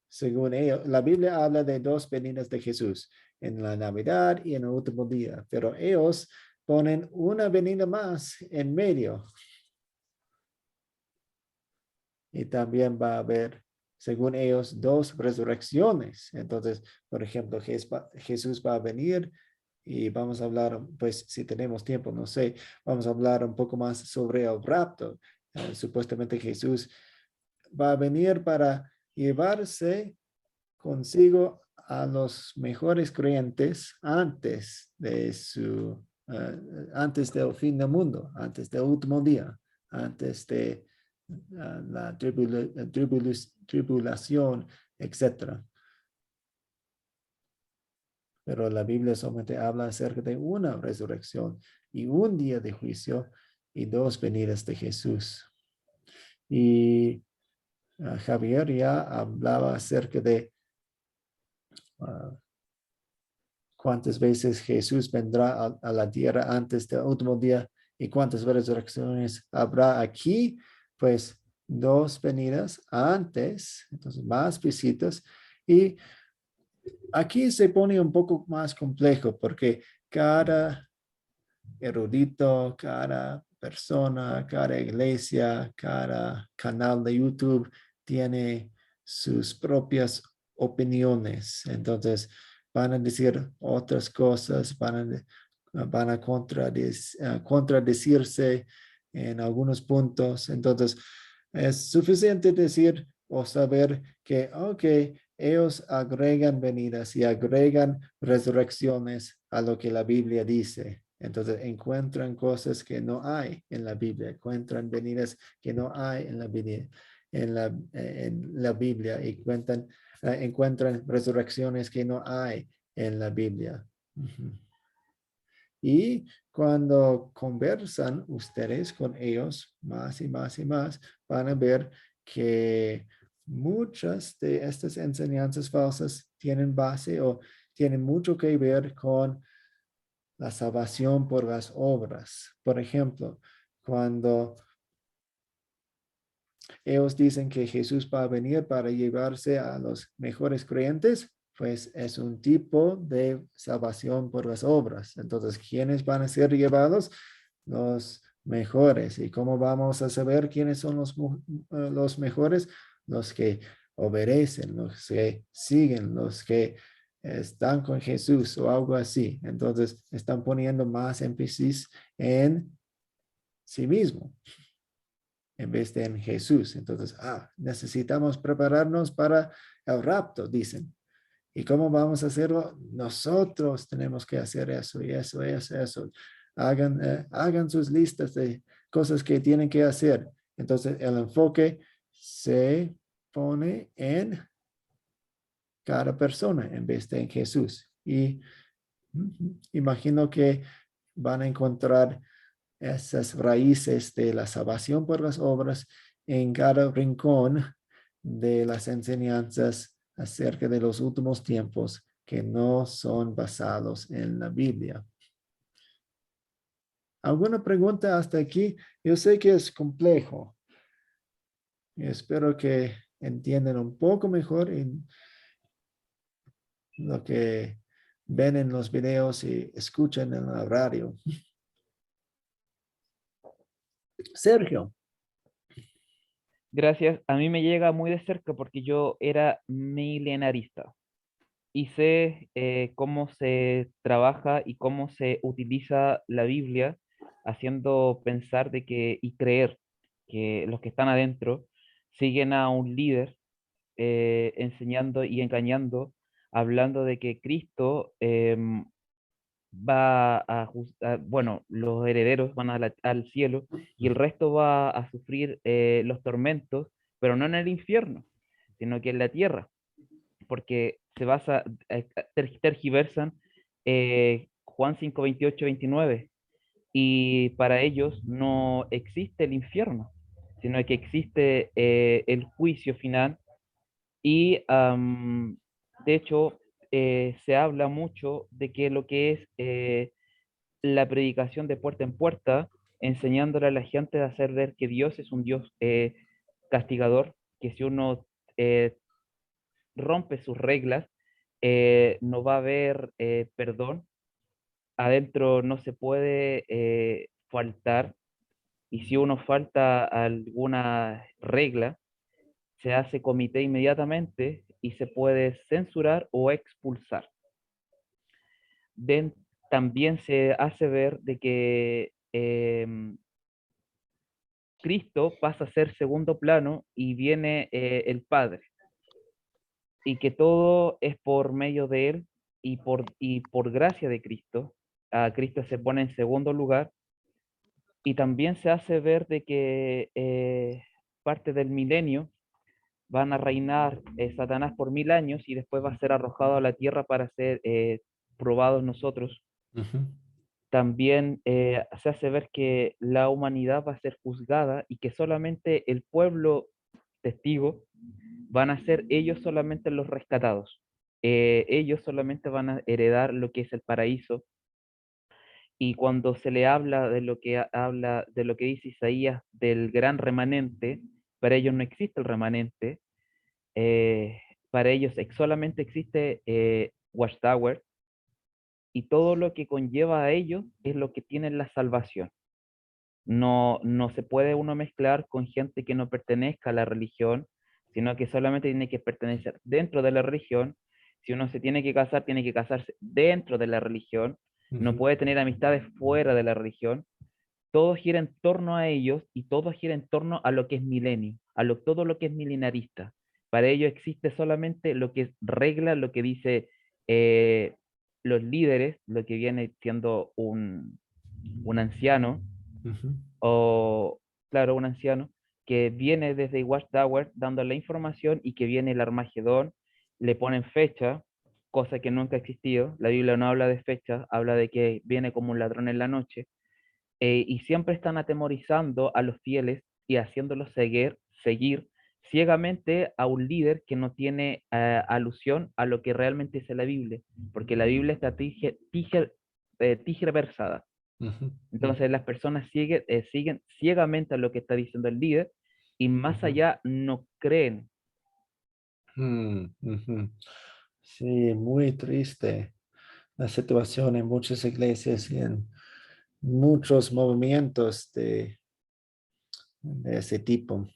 según ellos, la Biblia habla de 2 venidas de Jesús, en la Navidad y en el último día, pero ellos ponen una venida más en medio. Y también va a haber, según ellos, 2 resurrecciones. Entonces, por ejemplo, Jesús va a venir y vamos a hablar, pues si tenemos tiempo, no sé, vamos a hablar un poco más sobre el rapto. Supuestamente Jesús va a venir para llevarse consigo a los mejores creyentes antes del fin del mundo, antes del último día, antes de la tribulación, etc. Pero la Biblia solamente habla acerca de una resurrección y un día de juicio y 2 venidas de Jesús. Y Javier ya hablaba acerca de cuántas veces Jesús vendrá a la tierra antes del último día y cuántas resurrecciones habrá aquí. Pues 2 venidas antes, entonces más visitas. Y aquí se pone un poco más complejo porque cada erudito, cada persona, cada iglesia, cada canal de YouTube tiene sus propias opiniones. Entonces van a decir otras cosas, van a contradecirse en algunos puntos. Entonces es suficiente decir o saber que, ok, ellos agregan venidas y agregan resurrecciones a lo que la Biblia dice. Entonces encuentran cosas que no hay en la Biblia, encuentran venidas que no hay en la Biblia, y encuentran resurrecciones que no hay en la Biblia. Y cuando conversan ustedes con ellos más y más y más, van a ver que muchas de estas enseñanzas falsas tienen base o tienen mucho que ver con la salvación por las obras. Por ejemplo, cuando ellos dicen que Jesús va a venir para llevarse a los mejores creyentes, pues es un tipo de salvación por las obras. Entonces, ¿quiénes van a ser llevados? Los mejores. ¿Y cómo vamos a saber quiénes son los mejores? Los que obedecen, los que siguen, los que están con Jesús o algo así. Entonces, están poniendo más énfasis en sí mismo en vez de en Jesús. Entonces, necesitamos prepararnos para el rapto, dicen. ¿Y cómo vamos a hacerlo? Nosotros tenemos que hacer eso y eso, eso. Hagan sus listas de cosas que tienen que hacer. Entonces, el enfoque se pone en cada persona en vez de en Jesús. Y imagino que van a encontrar esas raíces de la salvación por las obras en cada rincón de las enseñanzas acerca de los últimos tiempos que no son basados en la Biblia. ¿Alguna pregunta hasta aquí? Yo sé que es complejo. Y espero que entiendan un poco mejor en lo que ven en los videos y escuchan en la radio. Sergio. Gracias. A mí me llega muy de cerca porque yo era milenarista y sé cómo se trabaja y cómo se utiliza la Biblia, haciendo pensar de que y creer que los que están adentro siguen a un líder enseñando y engañando, hablando de que Cristo va a, bueno, los herederos van al cielo y el resto va a sufrir los tormentos, pero no en el infierno, sino que en la tierra, porque se basa, tergiversan Juan 5, 28, 29, y para ellos no existe el infierno, sino que existe el juicio final y de hecho se habla mucho de que lo que es la predicación de puerta en puerta, enseñándole a la gente a hacer ver que Dios es un Dios castigador, que si uno rompe sus reglas, no va a haber perdón, adentro no se puede faltar, y si uno falta a alguna regla, se hace comité inmediatamente y se puede censurar o expulsar. También se hace ver de que Cristo pasa a ser segundo plano y viene el Padre, y que todo es por medio de Él y por gracia de Cristo. A Cristo se pone en segundo lugar, y también se hace ver de que parte del milenio van a reinar Satanás por 1000 años y después va a ser arrojado a la tierra para ser probados nosotros. También se hace ver que la humanidad va a ser juzgada y que solamente el pueblo testigo van a ser ellos solamente los rescatados. Ellos solamente van a heredar lo que es el paraíso. Y cuando se le habla de lo que habla de lo que dice Isaías del gran remanente, para ellos no existe el remanente. Para ellos solamente existe Watchtower, y todo lo que conlleva a ellos es lo que tienen la salvación. No, no se puede uno mezclar con gente que no pertenezca a la religión, sino que solamente tiene que pertenecer dentro de la religión. Si uno se tiene que casar, tiene que casarse dentro de la religión. No puede tener amistades fuera de la religión. Todo gira en torno a ellos y todo gira en torno a lo que es milenio, todo lo que es milenarista. Para ellos existe solamente lo que es regla, lo que dice los líderes, lo que viene siendo un anciano, o claro, un anciano, que viene desde Watchtower dando la información, y que viene el Armagedón, le ponen fecha, cosa que nunca ha existido. La Biblia no habla de fecha, habla de que viene como un ladrón en la noche, y siempre están atemorizando a los fieles y haciéndolos seguir ciegamente a un líder que no tiene alusión a lo que realmente dice la Biblia, porque la Biblia está tijerversada. Entonces las personas siguen ciegamente a lo que está diciendo el líder, y más allá no creen. Sí, muy triste la situación en muchas iglesias y en muchos movimientos de ese tipo.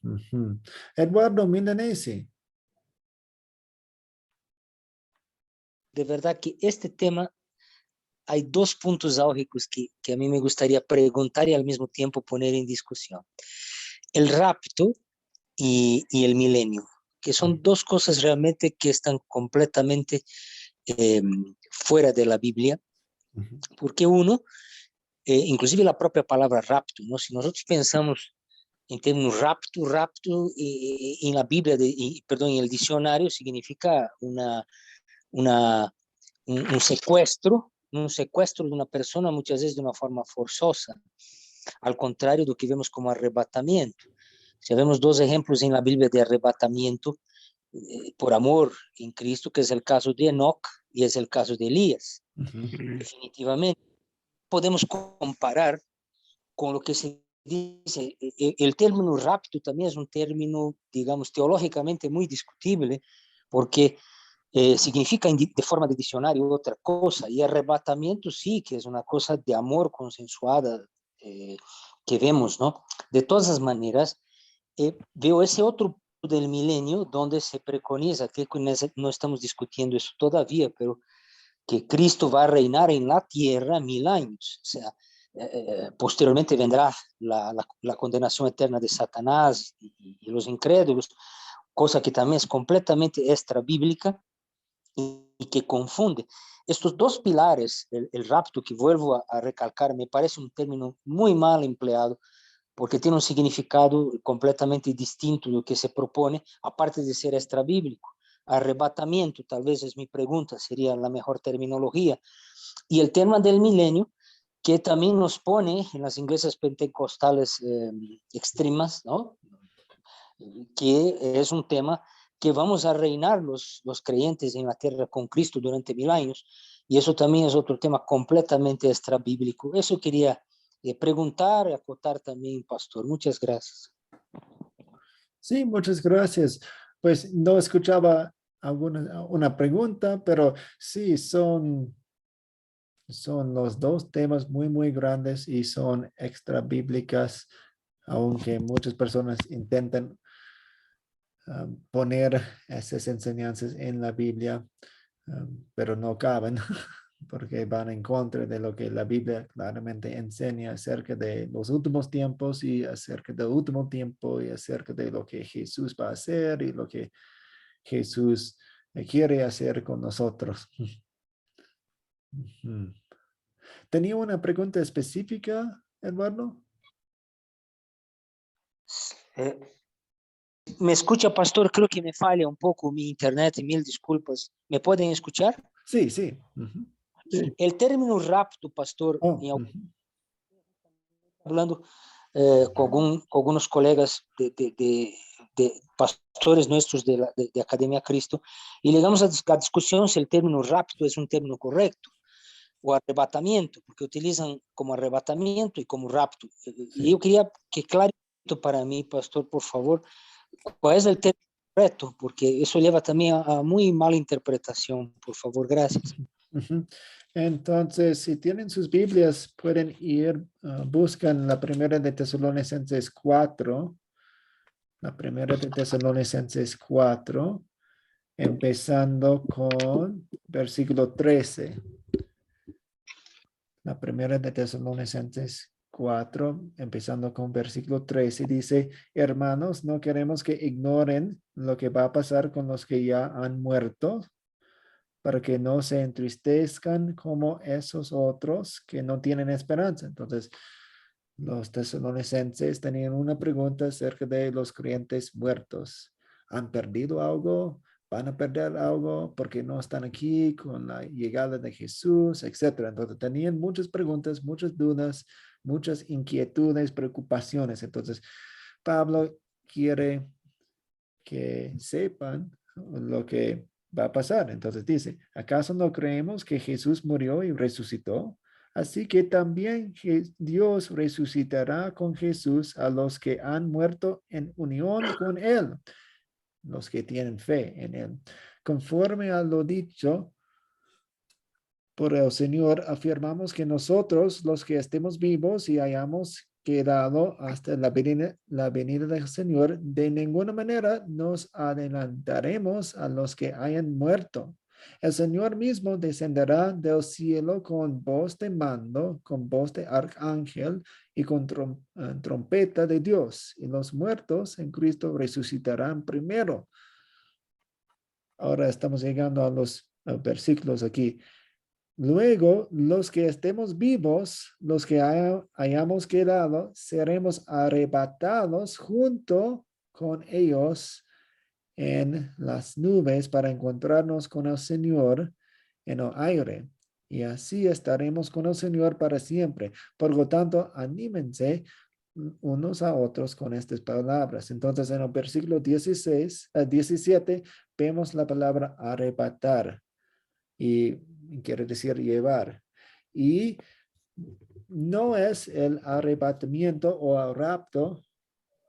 Eduardo Milanesi. De verdad que este tema, hay dos puntos álgicos que a mí me gustaría preguntar y al mismo tiempo poner en discusión. El rapto y el milenio, que son dos cosas realmente que están completamente fuera de la Biblia, porque uno, inclusive la propia palabra rapto, ¿no? Si nosotros pensamos en términos rapto en la Biblia, perdón, en el diccionario significa un secuestro de una persona, muchas veces de una forma forzosa. al contrario de lo que vemos como arrebatamiento. Si vemos dos ejemplos en la Biblia de arrebatamiento por amor en Cristo, que es el caso de Enoc y es el caso de Elías. Definitivamente podemos comparar con lo que se dice. El término rapto también es un término, digamos, teológicamente muy discutible, porque significa de forma de diccionario otra cosa, y arrebatamiento sí, que es una cosa de amor consensuada que vemos, ¿no? De todas maneras, veo ese otro del milenio donde se preconiza, que no estamos discutiendo eso todavía, pero que Cristo va a reinar en la tierra 1000 años. O sea, posteriormente vendrá la condenación eterna de Satanás y los incrédulos, cosa que también es completamente extra bíblica y que confunde. Estos dos pilares, el rapto, que vuelvo a recalcar, me parece un término muy mal empleado, porque tiene un significado completamente distinto de lo que se propone, aparte de ser extra bíblico. Arrebatamiento, tal vez es mi pregunta, sería la mejor terminología. Y el tema del milenio, que también nos pone en las iglesias pentecostales extremas, ¿no? Que es un tema que vamos a reinar los creyentes en la tierra con Cristo durante 1000 años, y eso también es otro tema completamente extra bíblico. Eso quería preguntar y acotar también, pastor. Muchas gracias. Sí, muchas gracias. Pues no escuchaba una pregunta, pero sí, son los dos temas muy, muy grandes y son extra bíblicas, aunque muchas personas intentan poner esas enseñanzas en la Biblia, pero no caben porque van en contra de lo que la Biblia claramente enseña acerca de los últimos tiempos y acerca del último tiempo y acerca de lo que Jesús va a hacer y lo que Jesús quiere hacer con nosotros. ¿Tenía una pregunta específica, Eduardo? ¿Me escucha, pastor? Creo que me falla un poco mi internet, y mil disculpas. ¿Me pueden escuchar? Sí, sí. Sí. El término rapto, pastor, hablando con algunos colegas de pastores nuestros de Academia Cristo, y llegamos a la discusión si el término rapto es un término correcto o arrebatamiento, porque utilizan como arrebatamiento y como rapto. Y yo quería que clarito para mí, pastor, por favor, cuál es el término correcto, porque eso lleva también a muy mala interpretación. Por favor, gracias. Entonces, si tienen sus Biblias, pueden ir, buscan la primera de Tesalonicenses 4, la primera de Tesalonicenses 4, empezando con versículo 13. La primera de Tesalonicenses 4, empezando con versículo 13, dice: hermanos, no queremos que ignoren lo que va a pasar con los que ya han muerto, para que no se entristezcan como esos otros que no tienen esperanza. Entonces, los tesalonicenses tenían una pregunta acerca de los creyentes muertos. ¿Han perdido algo? ¿Van a perder algo porque no están aquí con la llegada de Jesús, etcétera? Entonces, tenían muchas preguntas, muchas dudas, muchas inquietudes, preocupaciones. Entonces, Pablo quiere que sepan lo que va a pasar. Entonces dice: ¿acaso no creemos que Jesús murió y resucitó? Así que también Dios resucitará con Jesús a los que han muerto en unión con Él, los que tienen fe en Él. Conforme a lo dicho por el Señor, afirmamos que nosotros, los que estemos vivos y hayamos quedado hasta la venida del Señor, de ninguna manera nos adelantaremos a los que hayan muerto. El Señor mismo descenderá del cielo con voz de mando, con voz de arcángel y con trompeta de Dios, y los muertos en Cristo resucitarán primero. Ahora estamos llegando a los versículos aquí. Luego, los que estemos vivos, los que hayamos quedado, seremos arrebatados junto con ellos en las nubes para encontrarnos con el Señor en el aire. y así estaremos con el Señor para siempre. Por lo tanto, anímense unos a otros con estas palabras. Entonces, en el versículo 17, vemos la palabra arrebatar, y quiere decir llevar. Y no es el arrebatamiento o el rapto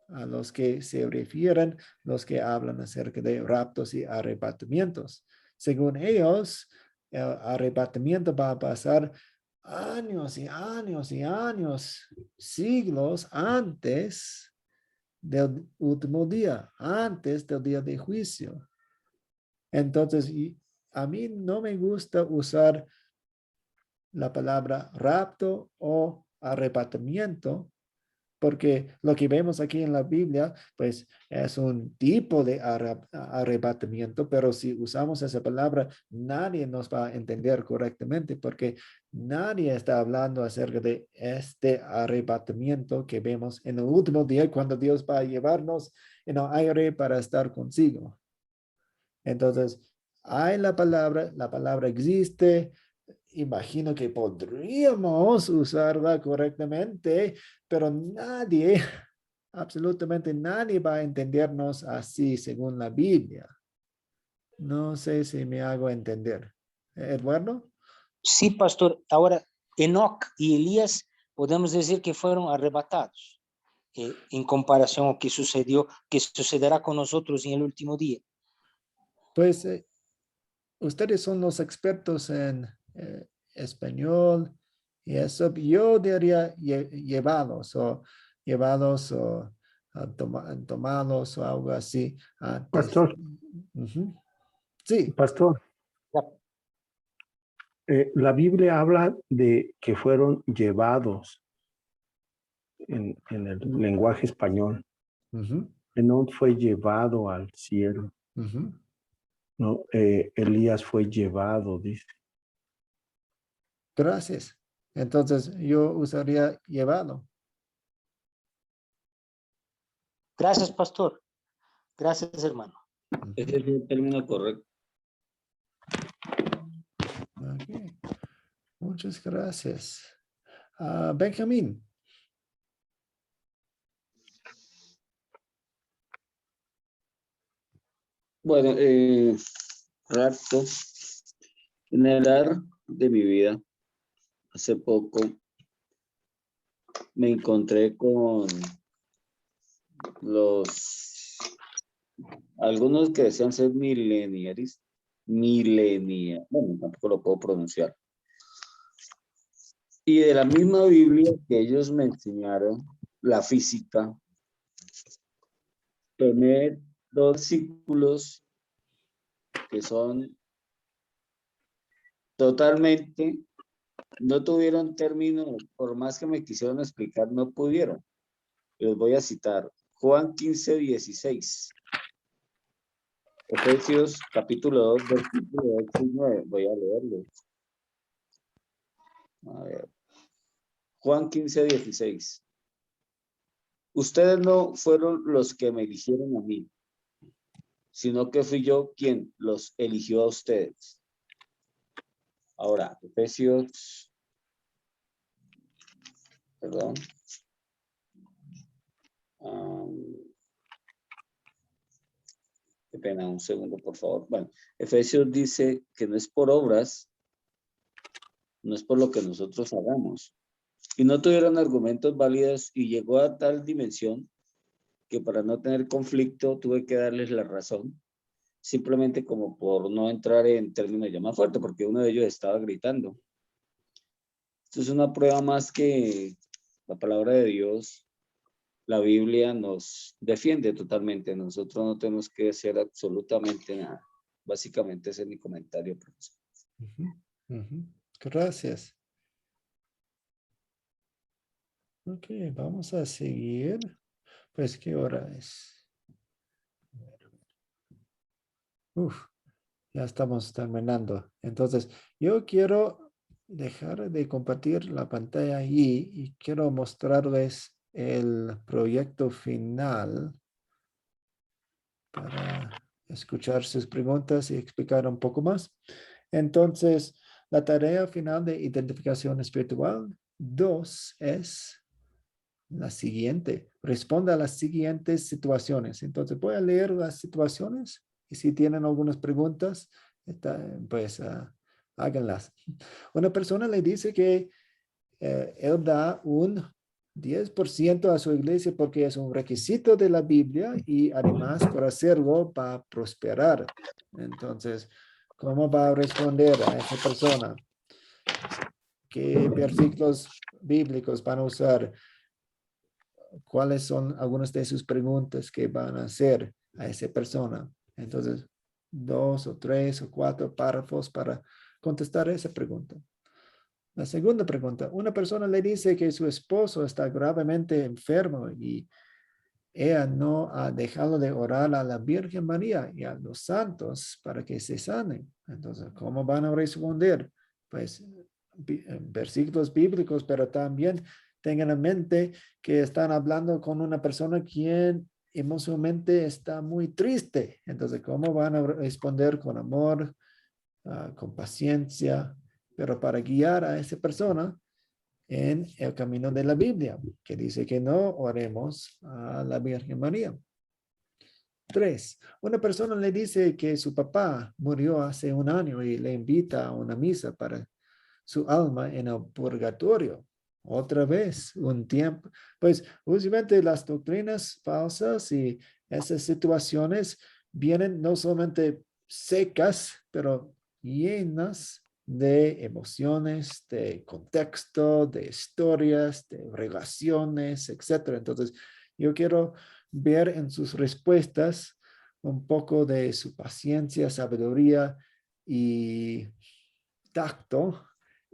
a los que se refieren los que hablan acerca de raptos y arrebatamientos. Según ellos, el arrebatamiento va a pasar años y años y años, siglos antes del último día, antes del día de juicio. Entonces, a mí no me gusta usar la palabra rapto o arrebatamiento, porque lo que vemos aquí en la Biblia, pues es un tipo de arrebatamiento, pero si usamos esa palabra, nadie nos va a entender correctamente, porque nadie está hablando acerca de este arrebatamiento que vemos en el último día, cuando Dios va a llevarnos en el aire para estar consigo. Entonces, hay la palabra existe. Imagino que podríamos usarla correctamente, pero nadie, absolutamente nadie va a entendernos así según la Biblia. No sé si me hago entender. ¿Eduardo? Sí, pastor. Ahora, Enoc y Elías podemos decir que fueron arrebatados en comparación a lo que sucederá con nosotros en el último día. Pues ustedes son los expertos en español y eso. Yo diría llevados o tomados o algo así antes. Pastor, Sí. pastor, la Biblia habla de que fueron llevados en el lenguaje español. Enoc fue llevado al cielo. No, Elías fue llevado, dice. Gracias. Entonces yo usaría llevado. Gracias, pastor. Gracias, hermano. Ese es el término correcto. Okay. Muchas gracias. Benjamín. Bueno, rapto. En el ar de mi vida, hace poco, me encontré con algunos que decían ser millennials, bueno, tampoco lo puedo pronunciar. Y de la misma Biblia que ellos me enseñaron, la física, tomé 2 versículos que son totalmente, no tuvieron término, por más que me quisieron explicar, no pudieron. Los voy a citar. Juan 15:16. Efesios capítulo 2, versículo 8 y 9. Voy a leerlo. A ver. Juan 15:16. Ustedes no fueron los que me eligieron a mí, sino que fui yo quien los eligió a ustedes. Ahora, Efesios, perdón. Qué pena, un segundo, por favor. Bueno, Efesios dice que no es por obras, no es por lo que nosotros hagamos. Y no tuvieron argumentos válidos y llegó a tal dimensión que para no tener conflicto tuve que darles la razón, simplemente como por no entrar en términos ya más fuertes, porque uno de ellos estaba gritando. Esto es una prueba más que la palabra de Dios, la Biblia nos defiende totalmente. Nosotros no tenemos que hacer absolutamente nada. Básicamente ese es mi comentario, profesor. Gracias. Ok, vamos a seguir. Pues, ¿qué hora es? Ya estamos terminando. Entonces, yo quiero dejar de compartir la pantalla allí y quiero mostrarles el proyecto final para escuchar sus preguntas y explicar un poco más. Entonces, La tarea final de identificación espiritual 2 es la siguiente. Responda a las siguientes situaciones. Entonces voy a leer las situaciones y si tienen algunas preguntas, pues háganlas. Una persona le dice que él da un 10% a su iglesia porque es un requisito de la Biblia y además por hacerlo va a prosperar. Entonces, ¿cómo va a responder a esa persona? ¿Qué versículos bíblicos van a usar? ¿Cuáles son algunas de sus preguntas que van a hacer a esa persona? Entonces, 2 o 3 o 4 párrafos para contestar esa pregunta. La segunda pregunta, una persona le dice que su esposo está gravemente enfermo y ella no ha dejado de orar a la Virgen María y a los santos para que se sanen. Entonces, ¿cómo van a responder? Pues versículos bíblicos, pero también tengan en mente que están hablando con una persona quien emocionalmente está muy triste. Entonces, ¿cómo van a responder con amor, con paciencia, pero para guiar a esa persona en el camino de la Biblia, que dice que no oremos a la Virgen María? 3. Una persona le dice que su papá murió hace un año y le invita a una misa para su alma en el purgatorio. Otra vez, un tiempo. Pues usualmente las doctrinas falsas y esas situaciones vienen no solamente secas, pero llenas de emociones, de contexto, de historias, de relaciones, etc. Entonces, yo quiero ver en sus respuestas un poco de su paciencia, sabiduría y tacto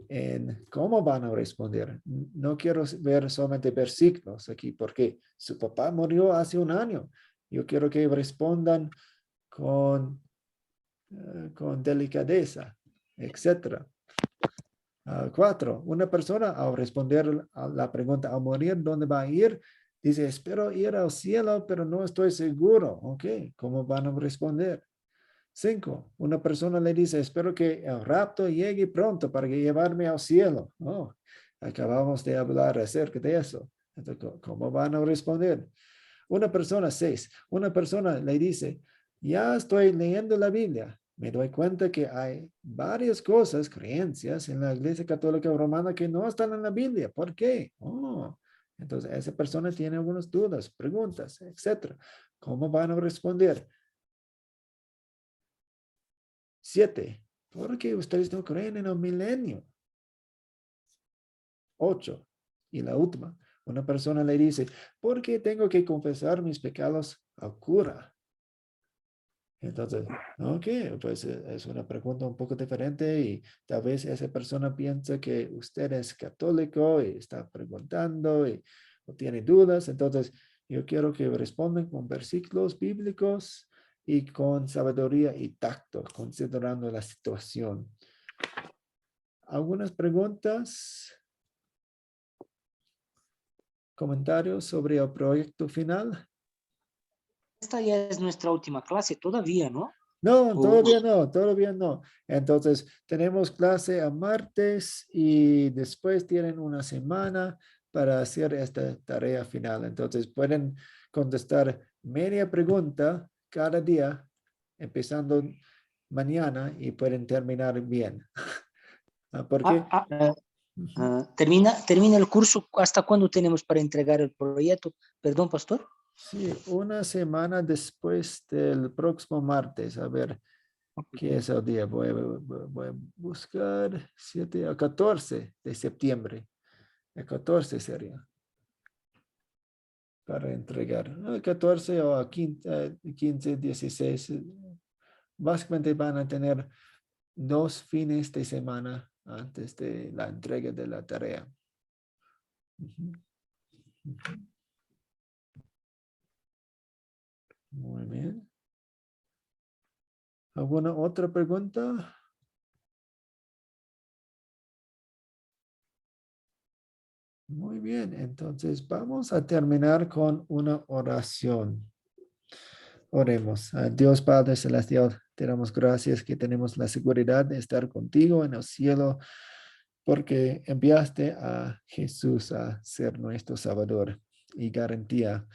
en cómo van a responder. No quiero ver solamente versículos aquí, porque su papá murió hace un año. Yo quiero que respondan con delicadeza, etc. 4. Una persona al responder a la pregunta, al morir, ¿dónde va a ir? Dice, espero ir al cielo, pero no estoy seguro. Ok, ¿cómo van a responder? 5. Una persona le dice, espero que el rapto llegue pronto para llevarme al cielo. Oh, acabamos de hablar acerca de eso. Entonces, ¿cómo van a responder? Una persona, 6. Una persona le dice, ya estoy leyendo la Biblia. Me doy cuenta que hay varias cosas, creencias en la Iglesia Católica Romana que no están en la Biblia. ¿Por qué? Oh, entonces esa persona tiene algunas dudas, preguntas, etc. ¿Cómo van a responder? 7. ¿Por qué ustedes no creen en el milenio? 8. Y la última. Una persona le dice, ¿por qué tengo que confesar mis pecados al cura? Entonces, ok, pues es una pregunta un poco diferente y tal vez esa persona piensa que usted es católico y está preguntando y o tiene dudas. Entonces, yo quiero que respondan con versículos bíblicos y con sabiduría y tacto, considerando la situación. ¿Algunas preguntas? ¿Comentarios sobre el proyecto final? Esta ya es nuestra última clase todavía, ¿no? No, todavía no. Entonces, tenemos clase a martes y después tienen una semana para hacer esta tarea final. Entonces, pueden contestar media pregunta cada día, empezando mañana y pueden terminar bien. Porque termina el curso. ¿Hasta cuándo tenemos para entregar el proyecto? Perdón, pastor. sí, una semana después del próximo martes. A ver, ¿qué es el día? Voy a buscar 7 a 14 de septiembre. El 14 sería para entregar. El 14 o a 15, 16. Básicamente van a tener 2 fines de semana antes de la entrega de la tarea. Muy bien. ¿Alguna otra pregunta? Muy bien, entonces vamos a terminar con una oración. Oremos. Dios Padre Celestial, Te damos gracias que tenemos la seguridad de estar contigo en el cielo, porque enviaste a Jesús a ser nuestro Salvador y garantía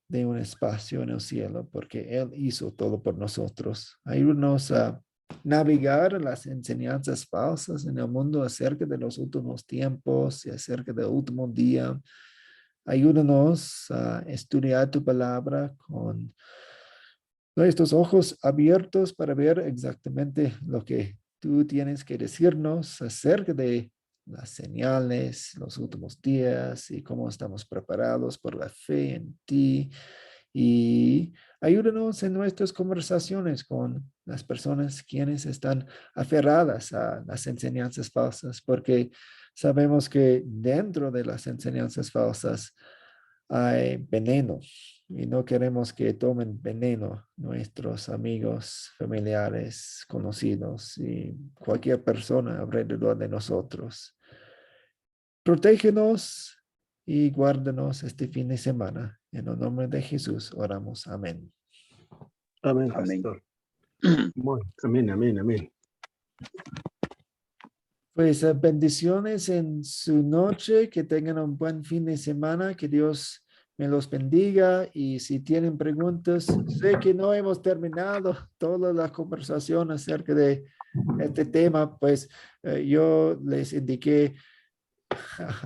de un espacio en el cielo, porque Él hizo todo por nosotros. Ayúdanos a navegar las enseñanzas falsas en el mundo acerca de los últimos tiempos y acerca del último día. Ayúdanos a estudiar tu palabra con nuestros ojos abiertos para ver exactamente lo que tú tienes que decirnos acerca de las señales, los últimos días y cómo estamos preparados por la fe en ti. Y ayúdanos en nuestras conversaciones con las personas quienes están aferradas a las enseñanzas falsas, porque sabemos que dentro de las enseñanzas falsas hay veneno y no queremos que tomen veneno nuestros amigos, familiares, conocidos y cualquier persona alrededor de nosotros. Protégenos y guárdanos este fin de semana. En el nombre de Jesús oramos. Amén. Amén, Amén. pastor. Bueno, amén, amén, amén. Pues bendiciones en su noche, que tengan un buen fin de semana, que Dios me los bendiga y si tienen preguntas, sé que no hemos terminado toda la conversación acerca de este tema, pues yo les indiqué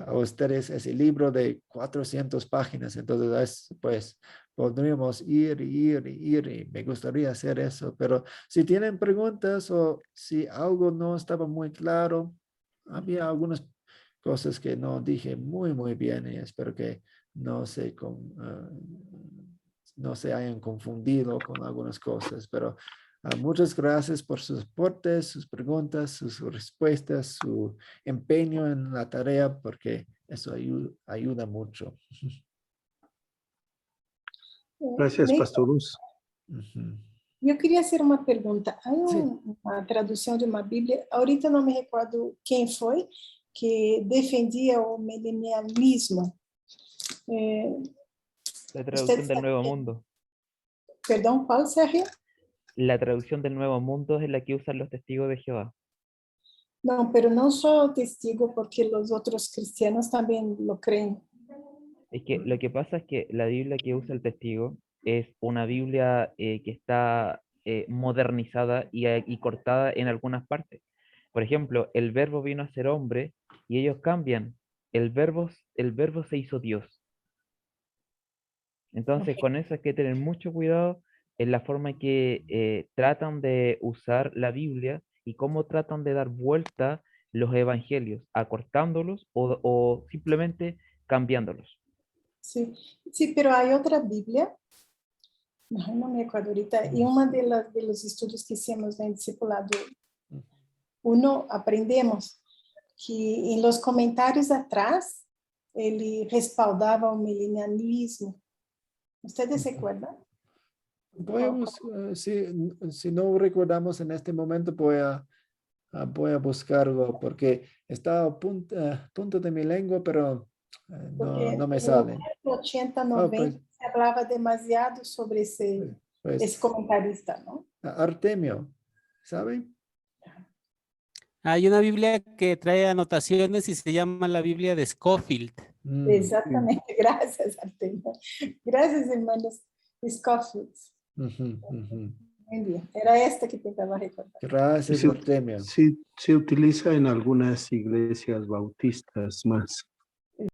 a ustedes ese libro de 400 páginas, entonces pues podríamos ir y me gustaría hacer eso, pero si tienen preguntas o si algo no estaba muy claro, había algunas cosas que no dije muy bien y espero que no se, no se hayan confundido con algunas cosas, pero muchas gracias por sus aportes, sus preguntas, sus respuestas, su empeño en la tarea, porque eso ayuda mucho. Gracias, Ney, Pastor Luz. eu queria fazer uma pergunta. Há Sim. uma tradução de uma Bíblia, ahorita não me recordo quem foi, que defendia o milenialismo. La traducción Usted del Nuevo sabe, Mundo. perdão, qual, Sérgio? La traducción del Nuevo Mundo es la que usan los testigos de Jehová. Não, pero não só testigo, porque os outros cristianos também lo creem. Es que lo que pasa es que la Biblia que usa el testigo es una Biblia que está modernizada y cortada en algunas partes. Por ejemplo, el verbo vino a ser hombre y ellos cambian. El verbo se hizo Dios. Entonces, con eso hay que tener mucho cuidado en la forma que tratan de usar la Biblia y cómo tratan de dar vuelta los evangelios, acortándolos o simplemente cambiándolos. Sí, sí, pero hay otra Biblia, no me acuerdo ahorita, y uno de los estudios que hicimos en discipulado, uno aprendemos que en los comentarios atrás, ele respaldaba o milenialismo. ¿Ustedes se acuerdan? Podemos, si no recordamos en este momento, voy a buscarlo porque está a punto de mi lengua, pero no me sale. En los 80, 90 pues, se hablaba demasiado sobre ese comentarista, ¿no? Artemio, ¿saben? Hay una Biblia que trae anotaciones y se llama la Biblia de Scofield. Exactamente, gracias, Artemio. Gracias, hermanos Scofield. Muy bien, era esta que tentaba recordar. Gracias, Artemio. Sí, se utiliza en algunas iglesias bautistas más.